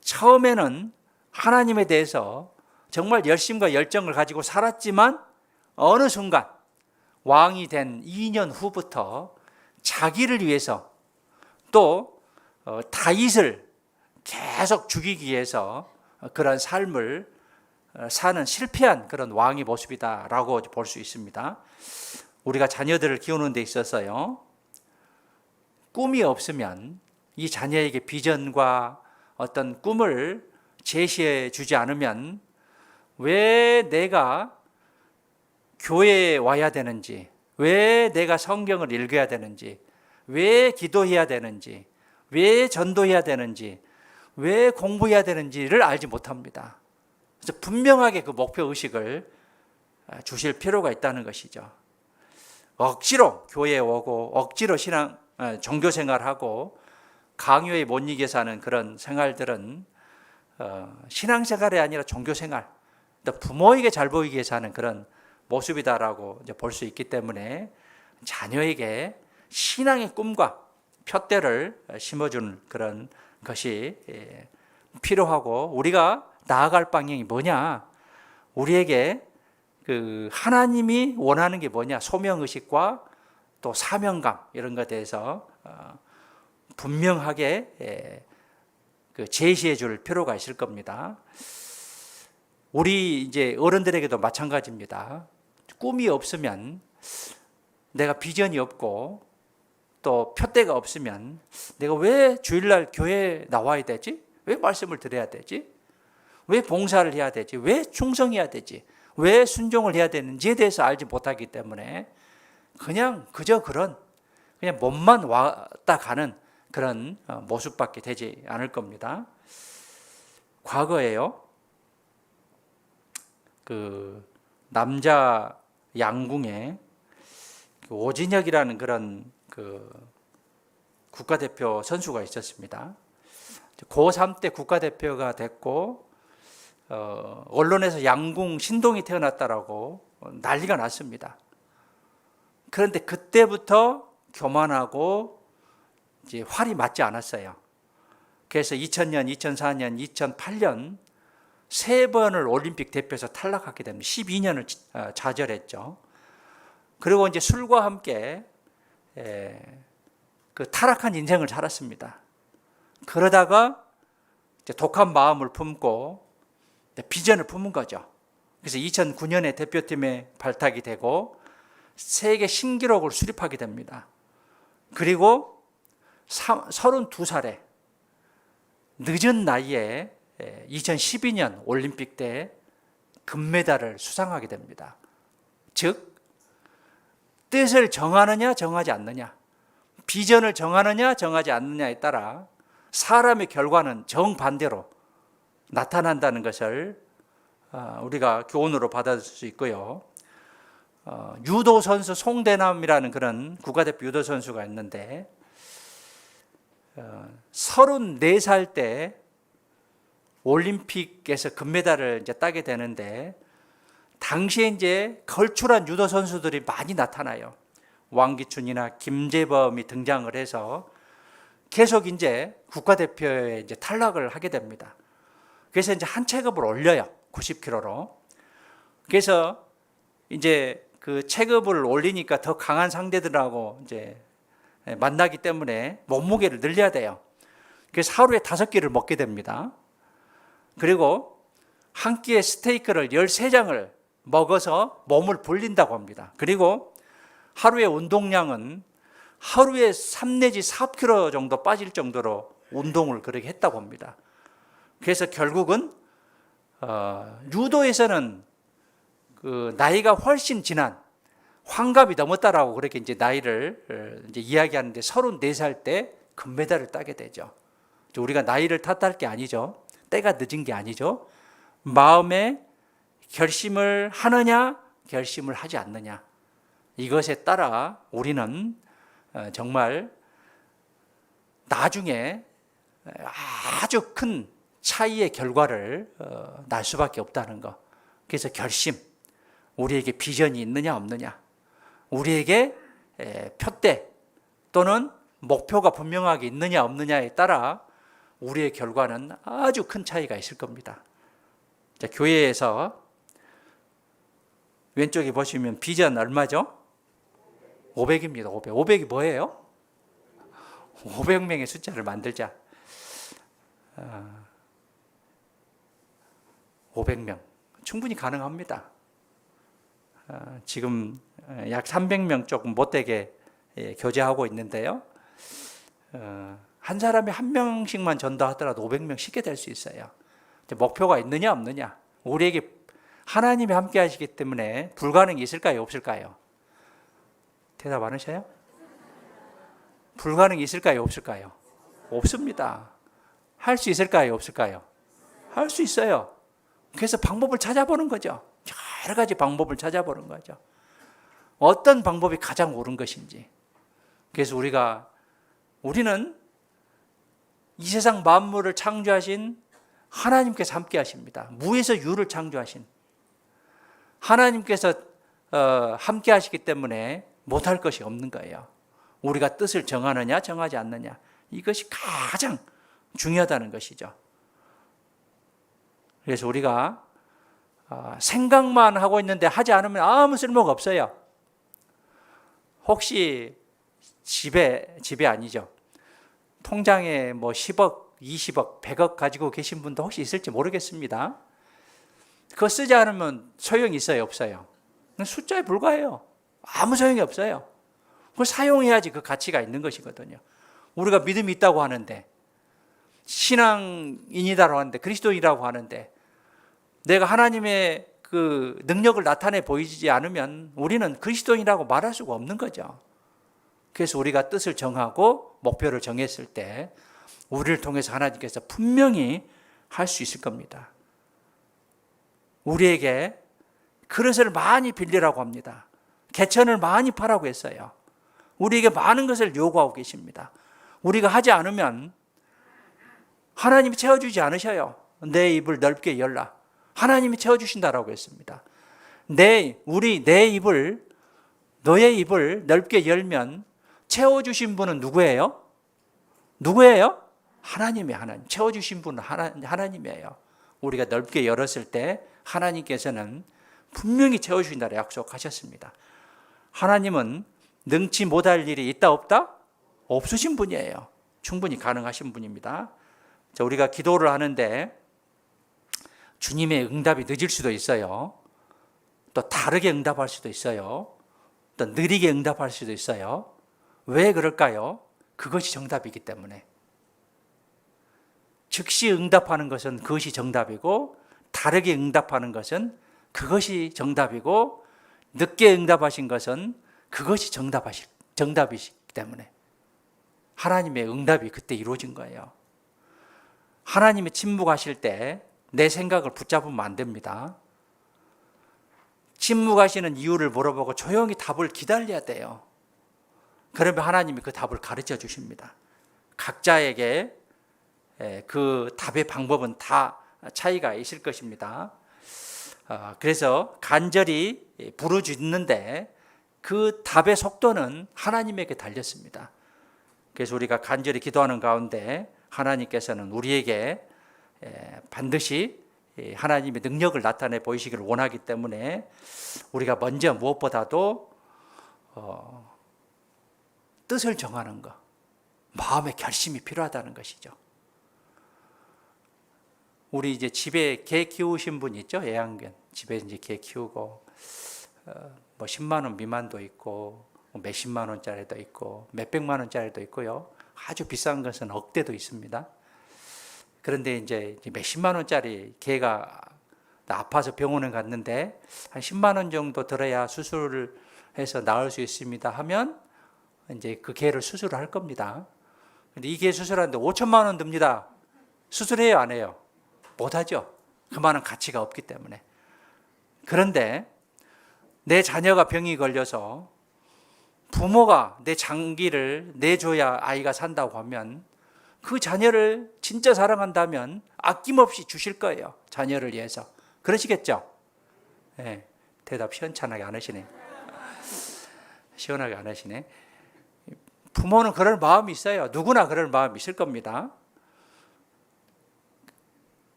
처음에는 하나님에 대해서 정말 열심과 열정을 가지고 살았지만 어느 순간 왕이 된 2년 후부터 자기를 위해서 또 다윗을 계속 죽이기 위해서 그런 삶을 사는 실패한 그런 왕의 모습이다라고 볼 수 있습니다. 우리가 자녀들을 키우는 데 있어서요, 꿈이 없으면 이 자녀에게 비전과 어떤 꿈을 제시해 주지 않으면 왜 내가 교회에 와야 되는지, 왜 내가 성경을 읽어야 되는지, 왜 기도해야 되는지, 왜 전도해야 되는지, 왜 공부해야 되는지를 알지 못합니다. 그래서 분명하게 그 목표의식을 주실 필요가 있다는 것이죠. 억지로 교회에 오고 억지로 종교생활하고 강요에 못 이겨 사는 그런 생활들은 신앙생활이 아니라 종교생활, 또 부모에게 잘 보이기 위해서 하는 그런 모습이다라고 볼 수 있기 때문에 자녀에게 신앙의 꿈과 푯대를 심어주는 그런 것이 필요하고, 우리가 나아갈 방향이 뭐냐, 우리에게 그 하나님이 원하는 게 뭐냐, 소명의식과 또 사명감 이런 것에 대해서 분명하게 제시해 줄 필요가 있을 겁니다. 우리 이제 어른들에게도 마찬가지입니다. 꿈이 없으면, 내가 비전이 없고 또 푯대가 없으면 내가 왜 주일날 교회에 나와야 되지? 왜 말씀을 들어야 되지? 왜 봉사를 해야 되지? 왜 충성해야 되지? 왜 순종을 해야 되는지에 대해서 알지 못하기 때문에 그저 그냥 몸만 왔다 가는 그런 모습밖에 되지 않을 겁니다. 과거에요, 그 남자 양궁에 오진혁이라는 그런 그 국가대표 선수가 있었습니다. 고3 때 국가대표가 됐고 언론에서 양궁 신동이 태어났다라고 난리가 났습니다. 그런데 그때부터 교만하고 이제 활이 맞지 않았어요. 그래서 2000년, 2004년, 2008년 세 번을 올림픽 대표에서 탈락하게 됩니다. 12년을 좌절했죠. 그리고 이제 술과 함께 그 타락한 인생을 살았습니다. 그러다가 이제 독한 마음을 품고 비전을 품은 거죠. 그래서 2009년에 대표팀에 발탁이 되고 세계 신기록을 수립하게 됩니다. 그리고 32살에 늦은 나이에 2012년 올림픽 때 금메달을 수상하게 됩니다. 즉, 뜻을 정하느냐 정하지 않느냐, 비전을 정하느냐 정하지 않느냐에 따라 사람의 결과는 정반대로 나타난다는 것을 우리가 교훈으로 받아들일 수 있고요. 유도 선수 송대남이라는 그런 국가대표 유도 선수가 있는데 34살 때 올림픽에서 금메달을 이제 따게 되는데, 당시에 이제 걸출한 유도 선수들이 많이 나타나요. 왕기춘이나 김재범이 등장을 해서 계속 이제 국가대표에 이제 탈락을 하게 됩니다. 그래서 이제 한 체급을 올려요. 90kg로. 그래서 이제 그 체급을 올리니까 더 강한 상대들하고 이제 만나기 때문에 몸무게를 늘려야 돼요. 그래서 하루에 5끼를 먹게 됩니다. 그리고 한 끼에 스테이크를 13장을 먹어서 몸을 불린다고 합니다. 그리고 하루의 운동량은 하루에 3 내지 4kg 정도 빠질 정도로 운동을 그렇게 했다고 합니다. 그래서 결국은 유도에서는 그 나이가 훨씬 지난 환갑이 넘었다라고 그렇게 이제 나이를 이제 이야기하는데, 34살 때 금메달을 따게 되죠. 우리가 나이를 탓할 게 아니죠. 때가 늦은 게 아니죠. 마음에 결심을 하느냐, 결심을 하지 않느냐, 이것에 따라 우리는 정말 나중에 아주 큰 차이의 결과를 날 수밖에 없다는 것. 그래서 결심, 우리에게 비전이 있느냐 없느냐, 우리에게 표대 또는 목표가 분명하게 있느냐 없느냐에 따라 우리의 결과는 아주 큰 차이가 있을 겁니다. 자, 교회에서 왼쪽에 보시면 비전 얼마죠? 500입니다. 500. 500이 뭐예요? 500명의 숫자를 만들자. 500명. 충분히 가능합니다. 지금 약 300명 조금 못되게 교제하고 있는데요. 한 사람이 한 명씩만 전도하더라도 500명 쉽게 될 수 있어요. 목표가 있느냐 없느냐. 우리에게 하나님이 함께 하시기 때문에 불가능이 있을까요 없을까요? 대답 안 하셔요? 불가능이 있을까요 없을까요? 없습니다. 할 수 있을까요 없을까요? 할 수 있어요. 그래서 방법을 찾아보는 거죠. 여러 가지 방법을 찾아보는 거죠. 어떤 방법이 가장 옳은 것인지. 그래서 우리는 이 세상 만물을 창조하신 하나님께서 함께 하십니다. 무에서 유를 창조하신 하나님께서 함께 하시기 때문에 못할 것이 없는 거예요. 우리가 뜻을 정하느냐 정하지 않느냐, 이것이 가장 중요하다는 것이죠. 그래서 우리가 생각만 하고 있는데 하지 않으면 아무 쓸모가 없어요. 혹시 집에 아니죠, 통장에 뭐 10억, 20억, 100억 가지고 계신 분도 혹시 있을지 모르겠습니다. 그거 쓰지 않으면 소용이 있어요 없어요? 숫자에 불과해요. 아무 소용이 없어요. 그걸 사용해야지 그 가치가 있는 것이거든요. 우리가 믿음이 있다고 하는데, 신앙인이라고 하는데, 그리스도인이라고 하는데, 내가 하나님의 그 능력을 나타내 보이지 않으면 우리는 그리스도인이라고 말할 수가 없는 거죠. 그래서 우리가 뜻을 정하고 목표를 정했을 때 우리를 통해서 하나님께서 분명히 할 수 있을 겁니다. 우리에게 그릇을 많이 빌리라고 합니다. 개천을 많이 파라고 했어요. 우리에게 많은 것을 요구하고 계십니다. 우리가 하지 않으면 하나님이 채워주지 않으셔요. 내 입을 넓게 열라. 하나님이 채워주신다라고 했습니다. 너의 입을 넓게 열면 채워주신 분은 누구예요? 누구예요? 하나님. 채워주신 분은 하나님이에요. 우리가 넓게 열었을 때 하나님께서는 분명히 채워주신다고 약속하셨습니다. 하나님은 능치 못할 일이 있다 없다? 없으신 분이에요. 충분히 가능하신 분입니다. 자, 우리가 기도를 하는데 주님의 응답이 늦을 수도 있어요. 또 다르게 응답할 수도 있어요. 또 느리게 응답할 수도 있어요. 왜 그럴까요? 그것이 정답이기 때문에. 즉시 응답하는 것은 그것이 정답이고, 다르게 응답하는 것은 그것이 정답이고, 늦게 응답하신 것은 그것이 정답이시기 때문에 하나님의 응답이 그때 이루어진 거예요. 하나님이 침묵하실 때 내 생각을 붙잡으면 안 됩니다. 침묵하시는 이유를 물어보고 조용히 답을 기다려야 돼요. 그러면 하나님이 그 답을 가르쳐 주십니다. 각자에게 그 답의 방법은 다 차이가 있을 것입니다. 그래서 간절히 부르짖는데 그 답의 속도는 하나님에게 달렸습니다. 그래서 우리가 간절히 기도하는 가운데 하나님께서는 우리에게 반드시 하나님의 능력을 나타내 보이시기를 원하기 때문에 우리가 먼저 무엇보다도 뜻을 정하는 것, 마음의 결심이 필요하다는 것이죠. 우리 이제 집에 개 키우신 분 있죠? 애완견. 집에 이제 개 키우고, 뭐 10만 원 미만도 있고, 몇십만 원짜리도 있고, 몇백만 원짜리도 있고요. 아주 비싼 것은 억대도 있습니다. 그런데 이제 몇십만 원짜리 개가 아파서 병원에 갔는데 한 10만 원 정도 들어야 수술을 해서 나을 수 있습니다 하면 이제 그 개를 수술을 할 겁니다. 근데 이 개 수술하는데 5천만 원 듭니다. 수술해요, 안 해요? 못하죠. 그만한 가치가 없기 때문에. 그런데 내 자녀가 병이 걸려서 부모가 내 장기를 내줘야 아이가 산다고 하면 그 자녀를 진짜 사랑한다면 아낌없이 주실 거예요. 자녀를 위해서. 그러시겠죠? 네, 대답 시원찮게 안 하시네. 시원하게 안 하시네. 부모는 그럴 마음이 있어요. 누구나 그럴 마음이 있을 겁니다.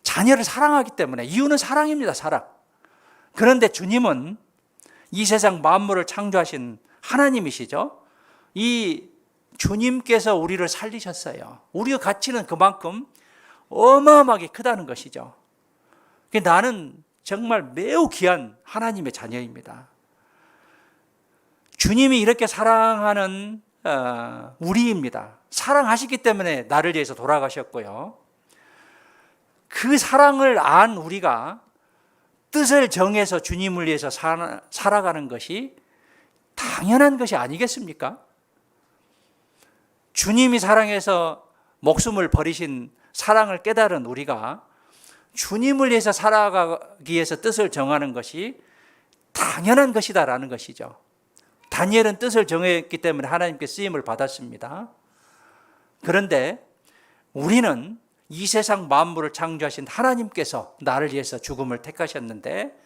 자녀를 사랑하기 때문에. 이유는 사랑입니다. 사랑. 그런데 주님은 이 세상 만물을 창조하신 하나님이시죠. 이 주님께서 우리를 살리셨어요. 우리의 가치는 그만큼 어마어마하게 크다는 것이죠. 나는 정말 매우 귀한 하나님의 자녀입니다. 주님이 이렇게 사랑하는 우리입니다. 사랑하시기 때문에 나를 위해서 돌아가셨고요. 그 사랑을 안 우리가 뜻을 정해서 주님을 위해서 살아가는 것이 당연한 것이 아니겠습니까? 주님이 사랑해서 목숨을 버리신 사랑을 깨달은 우리가 주님을 위해서 살아가기 위해서 뜻을 정하는 것이 당연한 것이다라는 것이죠. 다니엘은 뜻을 정했기 때문에 하나님께 쓰임을 받았습니다. 그런데 우리는 이 세상 만물을 창조하신 하나님께서 나를 위해서 죽음을 택하셨는데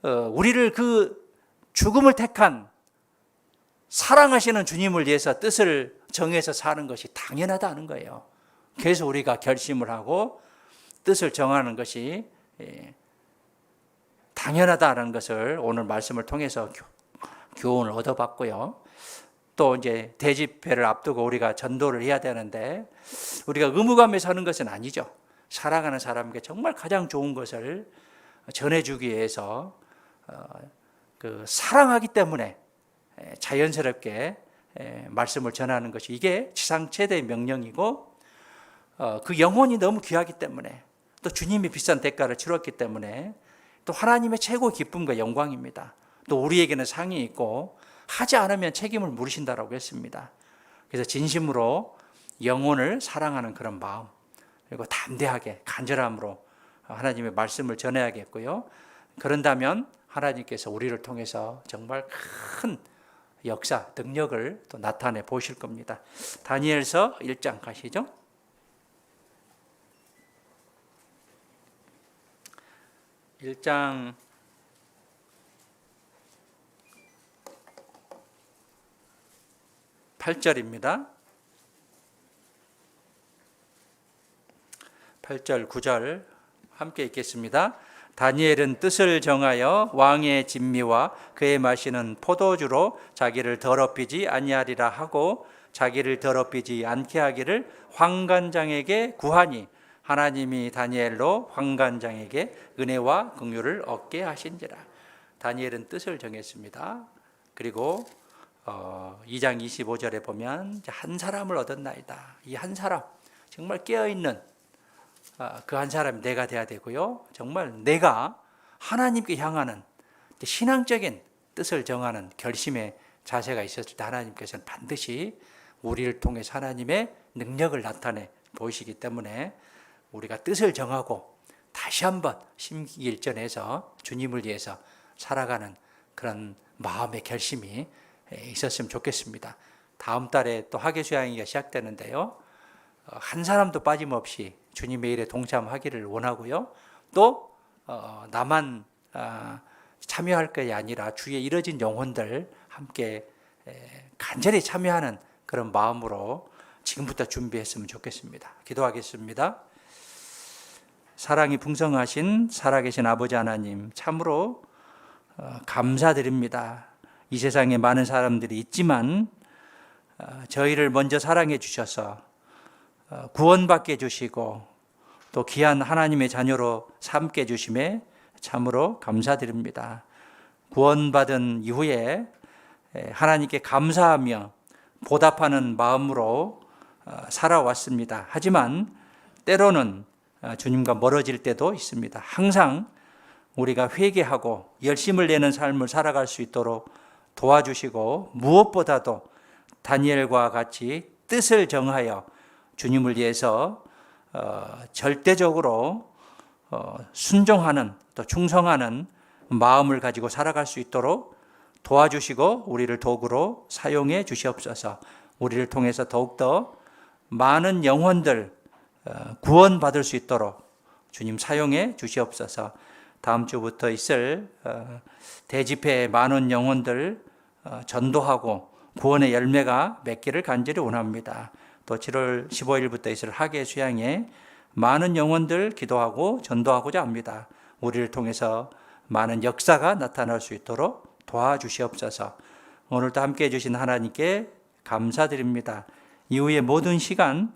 우리를 그 죽음을 택한 사랑하시는 주님을 위해서 뜻을 정해서 사는 것이 당연하다는 거예요. 그래서 우리가 결심을 하고 뜻을 정하는 것이 당연하다는 것을 오늘 말씀을 통해서 교훈을 얻어봤고요. 또 이제 대집회를 앞두고 우리가 전도를 해야 되는데 우리가 의무감에 사는 것은 아니죠. 사랑하는 사람에게 정말 가장 좋은 것을 전해주기 위해서 사랑하기 때문에 자연스럽게 말씀을 전하는 것이 이게 지상 최대의 명령이고 그 영혼이 너무 귀하기 때문에 또 주님이 비싼 대가를 치렀기 때문에 또 하나님의 최고 기쁨과 영광입니다. 또 우리에게는 상이 있고 하지 않으면 책임을 물으신다라고 했습니다. 그래서 진심으로 영혼을 사랑하는 그런 마음 그리고 담대하게 간절함으로 하나님의 말씀을 전해야겠고요. 그런다면 하나님께서 우리를 통해서 정말 큰 역사, 능력을 또 나타내 보실 겁니다. 다니엘서 1장 가시죠. 1장 8절입니다. 8절, 9절 함께 읽겠습니다. 다니엘은 뜻을 정하여 왕의 진미와 그의 마시는 포도주로 자기를 더럽히지 아니하리라 하고 자기를 더럽히지 않게 하기를 환관장에게 구하니 하나님이 다니엘로 환관장에게 은혜와 긍휼을 얻게 하신지라. 다니엘은 뜻을 정했습니다. 그리고 2장 25절에 보면 한 사람을 얻었나이다. 이 한 사람 정말 깨어있는 그 한 사람이 내가 돼야 되고요. 정말 내가 하나님께 향하는 신앙적인 뜻을 정하는 결심의 자세가 있었을 때 하나님께서는 반드시 우리를 통해서 하나님의 능력을 나타내 보이시기 때문에 우리가 뜻을 정하고 다시 한번 심기일전해서 주님을 위해서 살아가는 그런 마음의 결심이 있었으면 좋겠습니다. 다음 달에 또 학예수양회가 시작되는데요. 한 사람도 빠짐없이 주님의 일에 동참하기를 원하고요. 또 나만 참여할 것이 아니라 주위에 이뤄진 영혼들 함께 간절히 참여하는 그런 마음으로 지금부터 준비했으면 좋겠습니다. 기도하겠습니다. 사랑이 풍성하신 살아계신 아버지 하나님, 참으로 감사드립니다. 이 세상에 많은 사람들이 있지만 저희를 먼저 사랑해 주셔서 구원받게 해주시고 또 귀한 하나님의 자녀로 삼게 해주심에 참으로 감사드립니다. 구원받은 이후에 하나님께 감사하며 보답하는 마음으로 살아왔습니다. 하지만 때로는 주님과 멀어질 때도 있습니다. 항상 우리가 회개하고 열심을 내는 삶을 살아갈 수 있도록 도와주시고 무엇보다도 다니엘과 같이 뜻을 정하여 주님을 위해서 절대적으로 순종하는 또 충성하는 마음을 가지고 살아갈 수 있도록 도와주시고 우리를 도구로 사용해 주시옵소서. 우리를 통해서 더욱더 많은 영혼들 구원받을 수 있도록 주님 사용해 주시옵소서. 다음 주부터 있을 대집회에 많은 영혼들 전도하고 구원의 열매가 맺기를 간절히 원합니다. 또 7월 15일부터 있을 학예 수양에 많은 영혼들 기도하고 전도하고자 합니다. 우리를 통해서 많은 역사가 나타날 수 있도록 도와주시옵소서. 오늘도 함께해 주신 하나님께 감사드립니다. 이후의 모든 시간